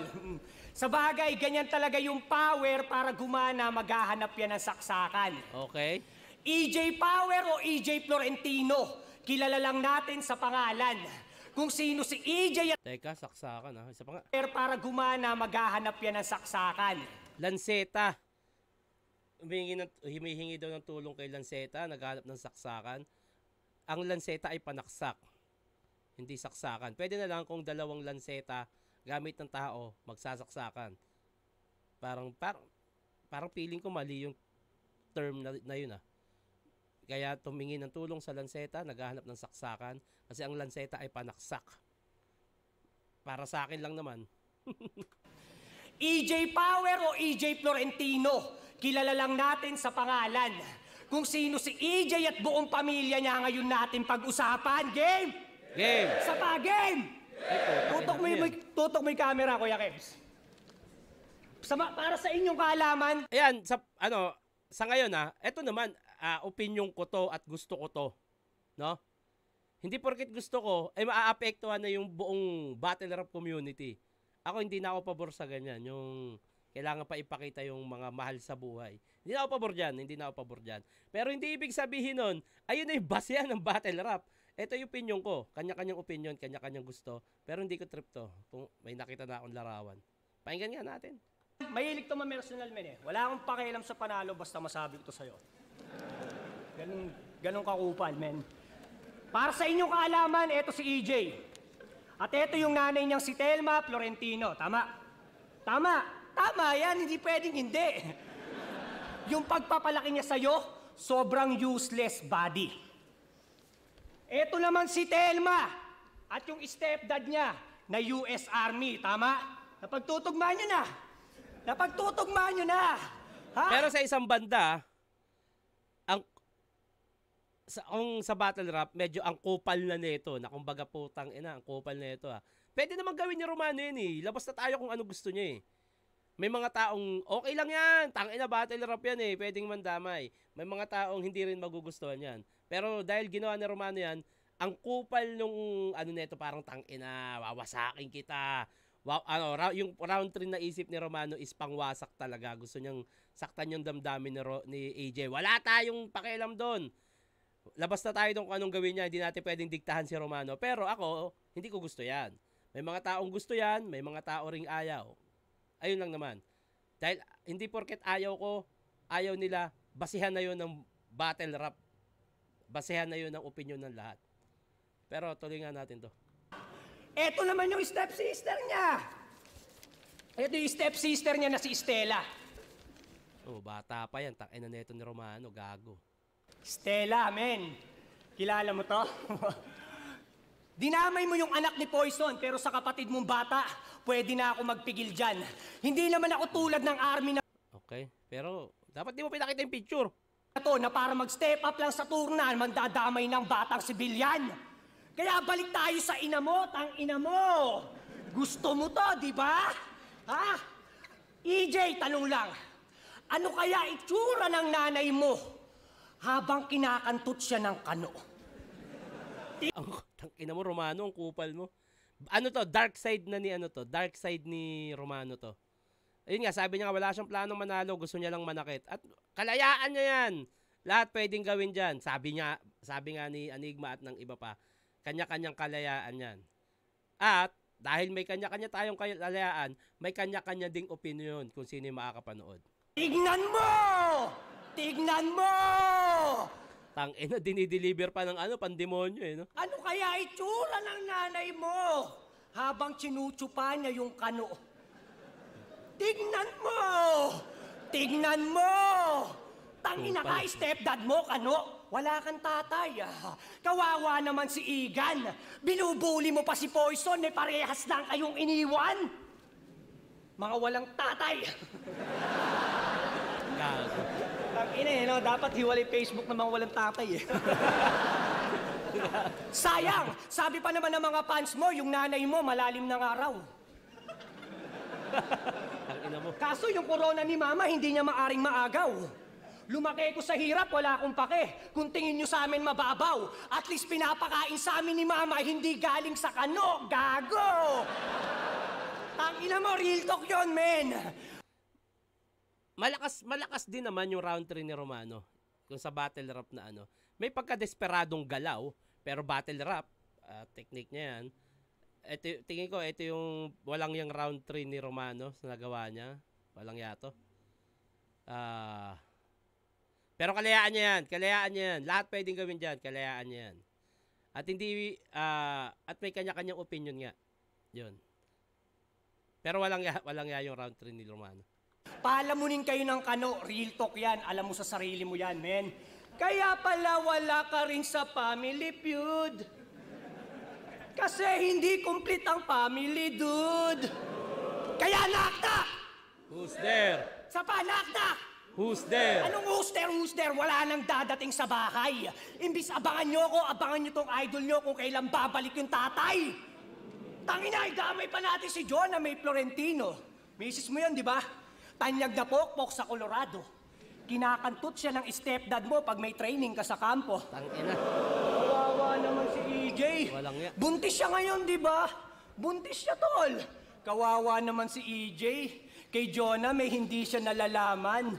Sa bagay, ganyan talaga yung power para gumana, maghahanap yan ng saksakan. Okay. EJ Power o EJ Florentino, kilala lang natin sa pangalan. Kung sino si EJ at Teka, saksakan ha. Isa pa nga. para gumana, maghahanap yan ng saksakan. Lanceta. Humihingi daw ng tulong kay Lanceta, naghahanap ng saksakan. Ang Lanceta ay panaksak, hindi saksakan. Pwede na lang kung dalawang Lanceta gamit ng tao magsasaksakan. Parang feeling ko mali yung term na yun ah. Kaya tumingi ng tulong sa Lanceta, naghahanap ng saksakan kasi ang Lanceta ay panaksak. Para sa akin lang naman. EJ Power o EJ Florentino, kilala lang natin sa pangalan. Kung sino si EJ at buong pamilya niya ngayon natin pag-usapan. Game! Game! Sa pa, game! Tutok mo yung camera, Kuya Kebs. Para sa inyong kaalaman, Ayan, sa ngayon eto naman, opinion ko to at gusto ko to. No? Hindi porket gusto ko, ay maaapektuhan na yung buong battle rap community. Ako hindi na ako pabor sa ganyan, yung kailangan pa ipakita yung mga mahal sa buhay. Hindi na ako pabor dyan. Pero hindi ibig sabihin nun, ayun na yung basehan ng battle rap. Ito yung opinion ko. Kanya-kanyang opinion, kanya-kanyang gusto. Pero hindi ko trip to. Kung may nakita na akong larawan. Pakinggan nga natin. mahilig to ma-personal men eh. Wala akong pakialam sa panalo basta masabi ko to sa'yo. Ganun kakupal, men. Para sa inyong kaalaman, eto si EJ. At eto yung nanay niyang si Telma Florentino. Tama? Tama yan, hindi pwedeng hindi. Yung pagpapalaki niya sa'yo, sobrang useless body. Eto naman si Telma at yung stepdad niya na US Army. Tama? Napagtutugma niyo na. Ha? Pero sa isang banda, kung sa battle rap, medyo ang kupal na nito, na kumbaga putang ina, ang kupal na ito Pwede naman gawin ni Romano yun eh. Labas na tayo kung ano gusto niya eh. May mga taong, okay lang yan, tangina battle rap yan eh, pwedeng mandamay. May mga taong hindi rin magugustuhan yan. Pero dahil ginawa ni Romano yan, ang kupal nung neto parang tangina, wawasakin kita. Wow, yung round 3 na isip ni Romano is pangwasak talaga. Gusto niyang saktan yung damdamin ni AJ. Wala tayong pakialam doon. Labas na tayo doon kung anong gawin niya. Hindi natin pwedeng diktahan si Romano. Pero ako, hindi ko gusto yan. May mga taong gusto yan, may mga tao ring ayaw. Ayun lang naman. Dahil hindi porket ayaw ko, ayaw nila, basihan na yun ng battle rap. Basihan na yun ng opinion ng lahat. Pero tuloy nga natin to. Eto naman yung stepsister niya. Eto yung stepsister niya na si Stella. Oh, bata pa yan. Takina neto ni Romano, gago. Stella, men. Kilala mo to? Dinamay mo yung anak ni Poison, pero sa kapatid mong bata, pwede na ako magpigil dyan. Hindi naman ako tulad ng army na Okay, pero dapat di mo pinakita yung picture. to na para mag-step up lang sa turnan, mandadamay ng batang sibilyan. Kaya balik tayo sa ina mo, tang ina mo. Gusto mo to, di ba? Ha? EJ, tanong lang. Ano kaya itsura ng nanay mo habang kinakantot siya ng kano? Ang tangina mo, Romano, ang kupal mo. Ano to? Dark side na ni Dark side ni Romano to. Ayun nga, sabi niya nga, wala siyang planong manalo, gusto niya lang manakit. At kalayaan niya yan. Lahat pwedeng gawin dyan. Sabi nga ni Enigma at ng iba pa, kanya-kanyang kalayaan yan. At dahil may kanya-kanya tayong kalayaan, may kanya-kanya ding opinion kung sino yung makakapanood. Tignan mo! Tignan mo! Tangina, dinideliver pa ng pandemonyo eh, no? Ano kaya itsura ng nanay mo habang chinuchupa niya yung kano? Tignan mo! Tignan mo! Tangina ka, stepdad mo, kano? Wala kang tatay. Kawawa naman si Igan. Binubuli mo pa si Poison, parehas lang kayong iniwan. Mga walang tatay. Gago. Tangina no? Dapat hiwalay Facebook ng mga walang tatay Sayang! Sabi pa naman ng mga fans mo, yung nanay mo malalim ng araw. Tangina mo. Kaso yung corona ni Mama, hindi niya maaring maagaw. Lumaki ko sa hirap, wala akong pake. Kung tingin nyo sa amin mababaw, at least pinapakain sa amin ni Mama, hindi galing sa kano. Gago! Tangina mo, real talk yun, men! Malakas din naman yung round 3 ni Romano. Kung sa battle rap na ano. May pagka-desperadong galaw, pero battle rap, technique niya yan. Tingin ko, ito yung walang yung round 3 ni Romano sa nagawa niya. Walang yato. Pero kalayaan niya yan. Lahat pwedeng gawin dyan, kalayaan niya yan. At hindi, at may kanya-kanyang opinion nga. Yun. Pero walang ya yung round 3 ni Romano. Palamunin kayo ng kano, real talk yan. Alam mo sa sarili mo yan, men. Kaya pala wala ka rin sa family feud. Kasi hindi complete ang family, dude. Kaya naktak! Who's there? Sa panaktak! Who's there? Anong who's there? Wala nang dadating sa bahay. Imbis abangan nyo ako, abangan nyo tong idol nyo kung kailan babalik yung tatay. Tangina, igamay pa natin si John na may Florentino. Misis mo yun, di ba? Tanyag na pokpok sa Colorado. Kinakantot siya ng stepdad mo pag may training ka sa kampo. Tangina. Kawawa naman si EJ. Walang ya. Buntis siya ngayon, di ba? Buntis siya, tol. Kawawa naman si EJ. Kay Jonah may hindi siya nalalaman.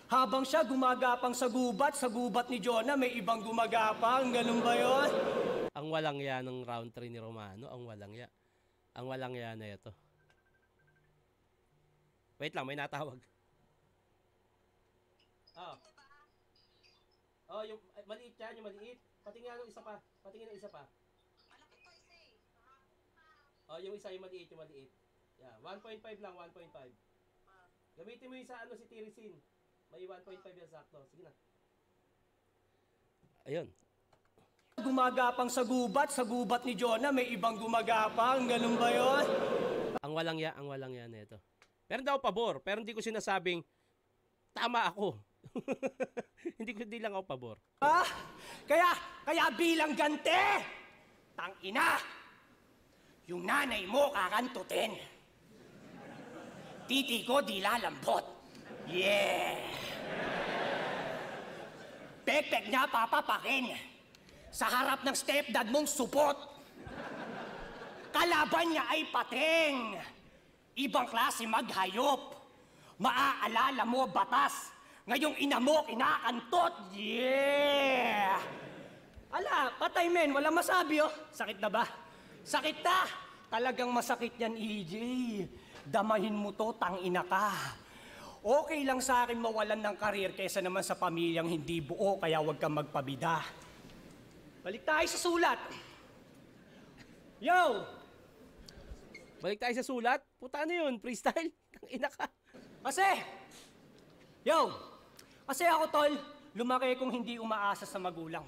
Habang siya gumagapang sa gubat ni Jonah may ibang gumagapang. Ganun ba yun? Ang walang ya ng round 3 ni Romano. Ang walang ya. Ang walang ya na ito. Wait lang, may natawag. Yung maliit yan, yung maliit. Patingin ng isa pa. Patingin ng isa pa. Yung isa, yung maliit. Yeah, 1.5 lang, 1.5. Gamitin mo yung sa si Tirisin. May 1.5 yan sakto. Sige na. Ayun. Gumagapang sa gubat ni Jonah may ibang gumagapang. Ganun ba yun? Ang walang ya na ito. Pero hindi ako pabor. Pero hindi ko sinasabing tama ako. Hindi lang ako pabor. Kaya bilang gante, tangina, yung nanay mo kakantutin. Titi ko di lalambot. Yeah! Pek-pek niya papapakin. Sa harap ng stepdad mong supot. Kalaban niya ay pating. Ibang klase maghayop. Maaalala mo batas. Ngayong ina mo kinakantot. Yeah! Ala, patay men, wala masabi oh. Sakit na ba? Sakit na! Talagang masakit yan, EJ. Damahin mo to, tangina ka. Okay lang sa akin mawalan ng karir kaysa naman sa pamilyang hindi buo, kaya huwag kang magpabida. Balik tayo sa sulat. Yo! Balik tayo sa sulat. Puta na yun, freestyle. Tangina ka. Kasi ako, tol, lumaki kong hindi umaasa sa magulang.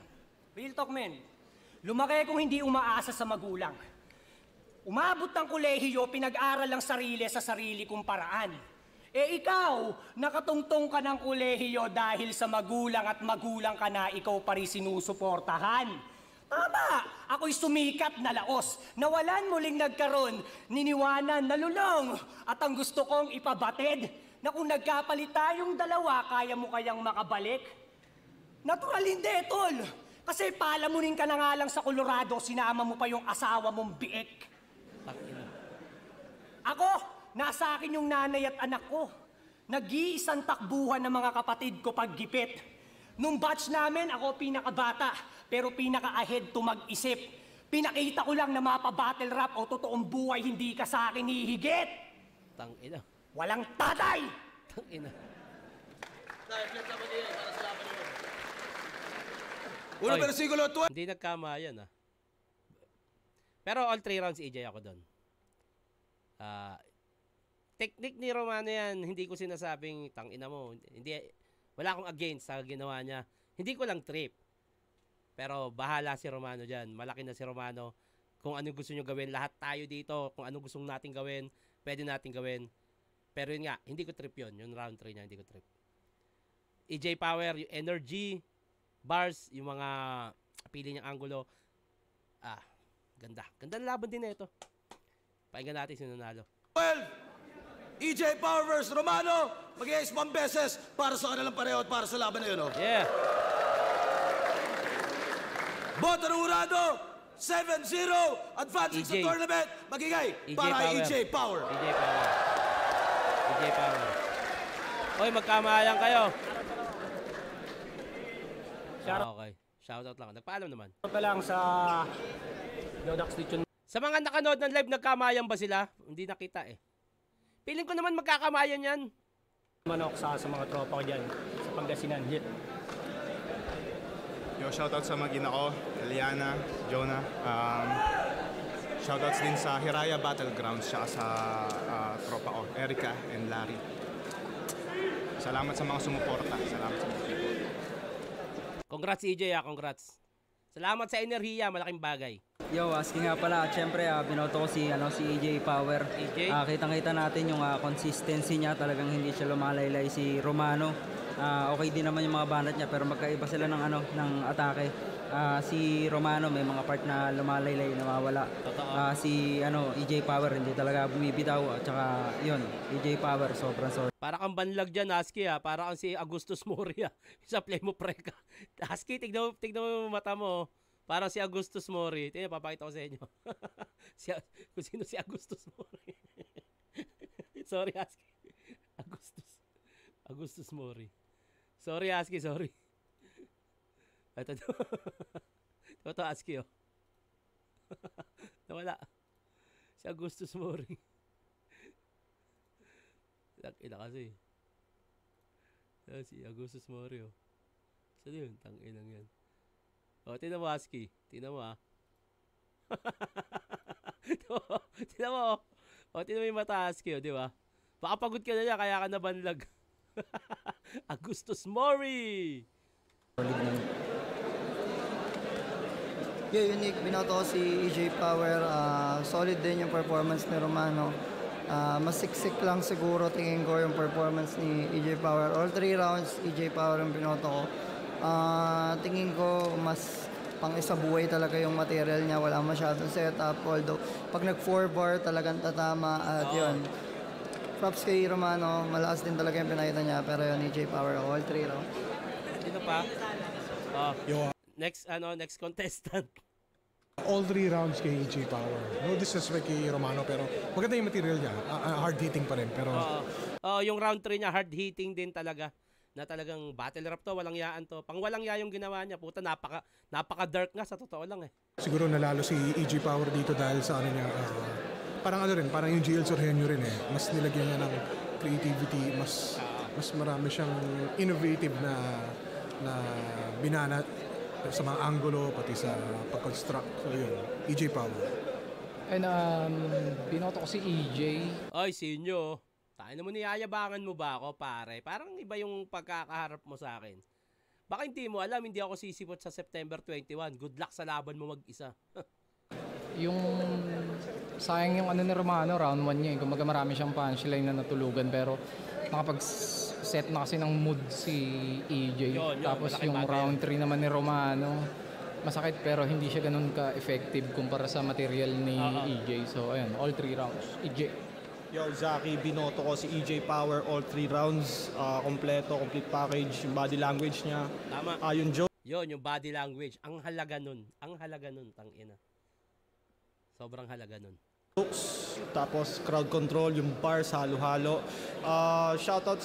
Real talk, men. Lumaki kong hindi umaasa sa magulang. Umabot ng kolehiyo, pinag-aral ang sarili sa sarili kong paraan. Ikaw, nakatungtong ka ng kolehiyo dahil sa magulang at magulang ka na ikaw pa rin sinusuportahan. Tama, ako'y sumikat na laos, nawalan muling nagkaroon, niniwanan, nalulong. At ang gusto kong ipabatid, na kung nagkapalit tayong dalawa, kaya mo kayang makabalik? Natural hindi, tol. Kasi palamunin ka na nga lang sa Colorado, sinama mo pa yung asawa mong biek. Ako, nasa akin yung nanay at anak ko. Nag-iisang takbuhan ng mga kapatid ko paggipit. Nung batch namin, ako pinakabata, pero pinaka-ahead to mag-isip. Pinakita ko lang na mapa-battle rap o totoong buhay hindi ka sa akin hihigit. Tangina. Walang tatay! Tangina. Unang Oy. versikulo 12. Hindi nagkama yan Pero all 3 rounds EJ ako doon. Technique ni Romano yan, hindi ko sinasabing tangina mo. Hindi Wala akong against sa ginawa niya. Hindi ko lang trip. Pero bahala si Romano dyan. Malaki na si Romano. Kung ano gusto nyo gawin, lahat tayo dito. Kung ano gusto natin gawin, pwede natin gawin. Pero yun nga, hindi ko trip yun. Yung round 3 niya, hindi ko trip. EJ Power, yung energy, bars, yung mga pili niyang angulo. Ganda. Ganda na laban din na ito. Pakinggan natin sino nanalo. 12, EJ Power vs. Romano. Mag-iayos 1 beses para sa kanilang pareho at para sa laban na yun. Oh. Yeah. Boto ng Urado, 7-0. Advancing sa EJ. tournament. Magigay EJ para Power. EJ Power. EJ Power. EJ Power. Oy, magkamayan kayo. Okay. Shoutout lang. Nagpaalam naman. Pa lang sa Dodax Lechon Sa mga nakanood ng live, nagkamayan ba sila? Hindi nakita eh. Feeling ko naman magkakamayan yan. Manok sa mga tropa ko dyan sa Pangasinan. Hit. Yo, shoutout sa magina ko, Eliana, Jonah. Shoutouts din sa Hiraya Battlegrounds, siya sa tropa ko, Erica and Larry. Salamat sa mga sumuporta. Salamat sa mga people. Congrats EJ congrats. Salamat sa enerhiya, malaking bagay. Yo, asking nga pala, at syempre binoto ko si EJ Power. EJ? Kitang-kita natin yung consistency niya, talagang hindi siya lumalaylay si Romano. Okay din naman yung mga banat niya pero magkaiba sila ng atake. Si Romano may mga part na lumalaylay, nawawala. Si EJ Power hindi talaga bumibitaw at saka yun, EJ Power sobrang solid. Para kang banlag dyan, Husky para kang si Augustus Mori sa play mo preka. Husky, tignan mo yung mata mo. Parang si Augustus Mori. Tingnan, papakita ko sa inyo. Kung sino si Augustus Mori. Sorry, Husky. Augustus Mori. Sorry, Husky, sorry. Ito. Ito, Husky, Nawala. Si Augustus Mori. Tangina kasi. Si Augustus Mori, Saan yun? Tanginang yan. Tingnan mo, Husky. Tingnan mo, Tingnan mo, tingnan mo yung mata, Husky, di ba? Baka pagod ka na niya, kaya ka nabanlag. Augustus Mori! Unique, binoto ko si EJ Power. Solid din yung performance ni Romano. Mas siksik lang siguro tingin ko yung performance ni EJ Power. All 3 rounds, EJ Power yung binoto ko. Tingin ko mas pang isa buhay talaga yung material niya. Wala masyadong setup. Although, pag nag-4 bar talagang tatama. At yun, props kay Romano. Malakas din talaga yung pinakita niya. Pero yun, EJ Power, all 3 rounds. Sino pa? Next contestant. All 3 rounds kay EJ Power. No disrespect kay Romano pero maganda yung material niya. Hard hitting pa rin pero yung round 3 niya hard hitting din talaga. Na talagang battle rap to, walang yaan to. Pang walang ya yung ginawa niya. Puta, napaka dark nga sa totoo lang siguro nalalo si EJ Power dito dahil sa ano niya parang yung GL Sorhenyo rin Mas nilagyan niya ng creativity, mas marami siyang innovative na binanat sa mga angulo, pati sa pag-construct. So yun, EJ Power. And binoto ko si EJ. Ay, sinyo. Tayo naman niyayabangan mo ba ako, pare? Parang iba yung pagkakaharap mo sa akin. Baka hindi mo alam, hindi ako sisipot sa September 21. Good luck sa laban mo mag-isa. Yung sayang yung ni Romano, round 1 niya. Kumbaga marami siyang punchline na natulugan pero nakapag-set na kasi ng mood si EJ. Tapos yung round 3 naman ni Romano, masakit pero hindi siya ganun ka-effective kumpara sa material ni EJ. So ayun, all 3 rounds, EJ. Yo, Zaki, binoto ko si EJ Power all 3 rounds. Complete package, yung body language niya. Tama. Yung body language. Ang halaga nun, tangina. Sobrang halaga nun. Tapos crowd control, yung bars, halo-halo. Shoutout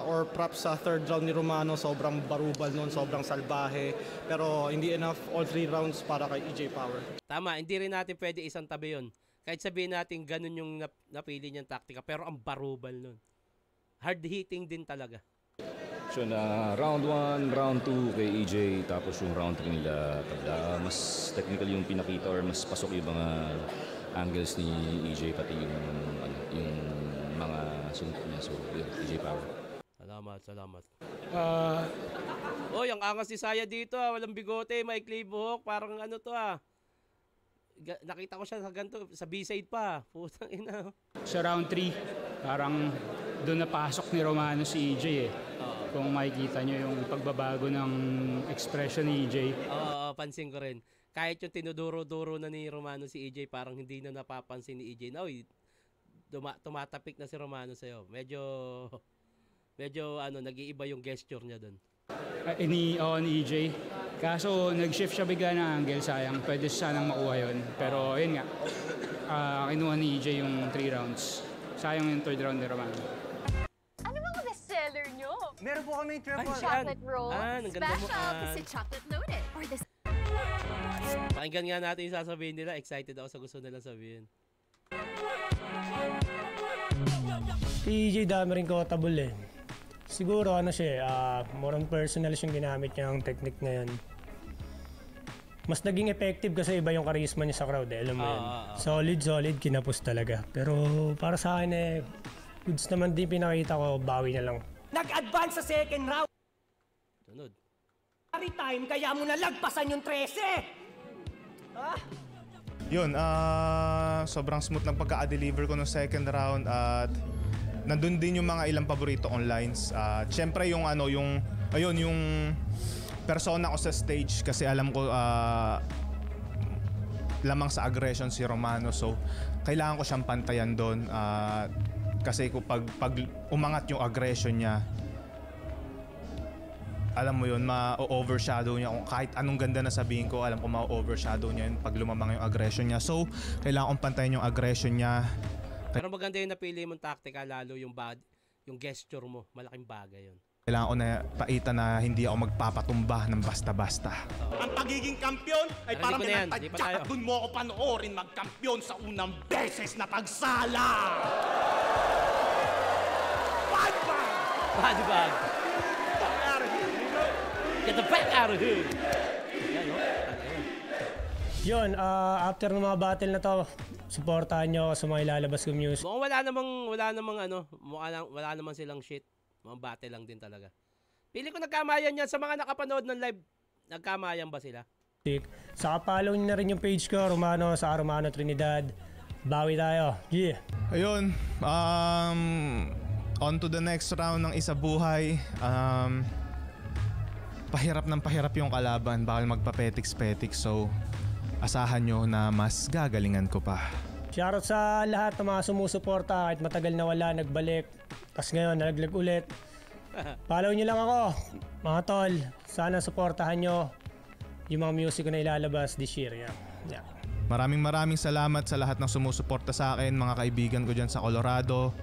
or props sa 3rd round ni Romano. Sobrang barubal nun, sobrang salbahe. Pero hindi enough all 3 rounds para kay EJ Power. Tama, hindi rin natin pwede isang tabi yun. Kahit sabihin natin ganun yung napili niyang taktika, pero ang barubal nun. Hard hitting din talaga. So na round 1, round 2 kay EJ, tapos yung round 3 nila tabla. Mas technical yung pinakita or mas pasok yung mga angles ni EJ pati yung mga sunod niya. So yun, EJ Power. Salamat. Salamat. Ah, Oy, ang angas ni Saya dito walang bigote, maikli buhok, parang ano to nakita ko siya sa ganito, sa B-side pa. Putang ina. Sa round 3, parang doon napasok ni Romano si EJ eh. Kung makikita nyo yung pagbabago ng expression ni EJ. Oo, pansin ko rin. Kahit yung tinuduro-duro na ni Romano si EJ, parang hindi na napapansin ni EJ. Na, uy, tumatapik na si Romano sa'yo. Medyo nag-iiba yung gesture niya doon. Ni EJ. Kaso nag-shift siya bigla ng angle, sayang. Pwede sanang makuha yun. Pero yun nga, kinuha ni EJ yung 3 rounds. Sayang yung 3rd round ni Romano. Ano mga bestseller nyo? meron po kami triple. Chocolate roll, ang ganda mo, special kasi chocolate loaded. Or this... Pakinggan nga natin yung sasabihin nila. Excited ako sa gusto nilang sabihin. Si EJ dami rin quotable eh. Siguro more on personal yung ginamit niya ang technique ngayon. Mas naging effective kasi iba yung charisma niya sa crowd eh, alam mo yun. Solid, kinapos talaga. Pero para sa akin goods naman din pinakita ko, bawi na lang. Nag-advance sa second round! Sunod. Every time, kaya mo nalagpasan yung 13! Yun, sobrang smooth ng pagka-deliver ko no second round at nandun din yung mga ilang paborito kong lines. Siyempre yung yung persona ko sa stage kasi alam ko lamang sa aggression si Romano, so kailangan ko siyang pantayan doon kasi pag umangat yung aggression niya, alam mo yun, ma-overshadow niya. Kung kahit anong ganda na sabihin ko, alam ko ma-overshadow niya yun pag lumamang yung aggression niya. So, kailangan kong pantayin yung aggression niya. Pero maganda yung napili mong taktika, lalo yung gesture mo. Malaking bagay yun. Kailangan ko na paitan na hindi ako magpapatumba ng basta-basta. Ang pagiging kampiyon ay parang pinagtadyak at dun mo ako panoorin magkampiyon sa unang beses na pagsala! Bad bag! Bad bag! Get the fuck out of here! Yun, after ng mga battle na to, supportahan nyo sa mga ilalabas kong music. Mukhang wala namang silang shit. Mga battle lang din talaga. Pili ko nagkamayan yan sa mga nakapanood ng live. Nagkamayan ba sila? Saka follow nyo na rin yung page ko, Romano Trinidad. Bawi tayo. Yeah. Ayun, on to the next round ng Isa Buhay. Pahirap yung kalaban, bawal magpa-petiks-petiks, so asahan nyo na mas gagalingan ko pa. Shoutout sa lahat ng mga sumusuporta kahit matagal na wala, nagbalik. Tapos ngayon, nalaglag ulit. Follow nyo lang ako, mga tol. Sana suportahan nyo yung mga music ko na ilalabas this year. Yeah. Maraming salamat sa lahat ng sumusuporta sa akin, mga kaibigan ko dyan sa Colorado.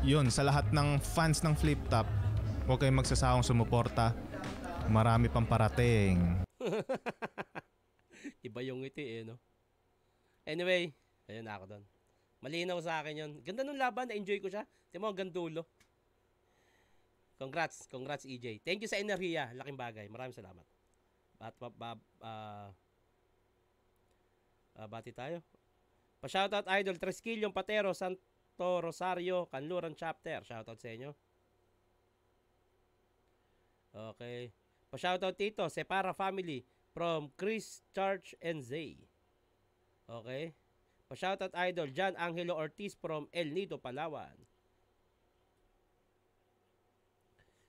Yun, sa lahat ng fans ng Flip Top, huwag kayong magsasawang sumuporta. Marami pang parating. Iba yung ngiti no? Anyway, ayun na ako doon. Malinaw sa akin yun. Ganda nung laban, na-enjoy ko siya. Tingnan mo, hanggang dulo. Congrats EJ. Thank you sa enerhiya, laking bagay. Maraming salamat. Bati tayo. Pa-shoutout Idol Tresquillo, Patero, Santo Rosario, Canluran Chapter. Shoutout sa inyo. Okay. Pa-shoutout Tito, Separa Family from Chris, Church, and Zay. Okay. Pa-shoutout Idol John Angelo Ortiz from El Nido, Palawan.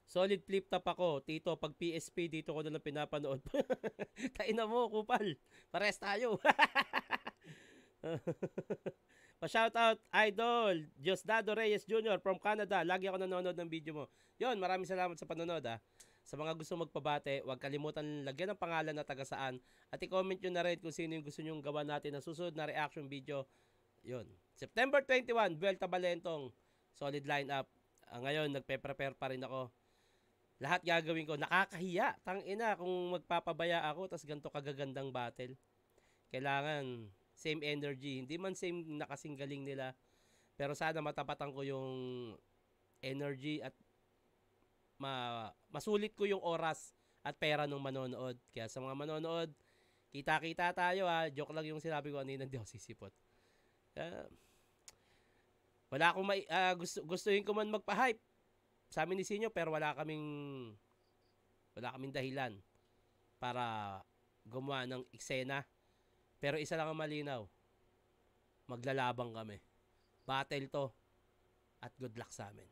Solid flip top ako. Tito, pag PSP dito ko na lang pinapanood. Taina mo, kupal. Pares tayo. Pa-shoutout Idol Diosdado Reyes Jr. from Canada. Lagi ako nanonood ng video mo. Yon, maraming salamat sa panonood Sa mga gusto magpabate, huwag kalimutan lagyan ng pangalan na taga saan at i-comment nyo na rin kung sino yung gusto nyong gawa natin na susunod na reaction video. Yun. September 21, Vuelta Balentong. Solid lineup. Ngayon, nagpe-prepare pa rin ako. Lahat gagawin ko. Nakakahiya. Tangina kung magpapabaya ako tas ganito kagagandang battle. Kailangan same energy. Hindi man same nakasing galing nila. Pero sana matapatan ko yung energy at masulit ko yung oras at pera ng manonood. Kaya sa mga manonood, kita-kita tayo Joke lang yung sinabi ko kanina, hindi ako sisipot. Wala akong gustuhin ko man magpa-hype sa amin ni Sinyo, pero wala kaming dahilan para gumawa ng eksena. Pero isa lang ang malinaw, maglalabang kami. Battle to, at good luck sa amin.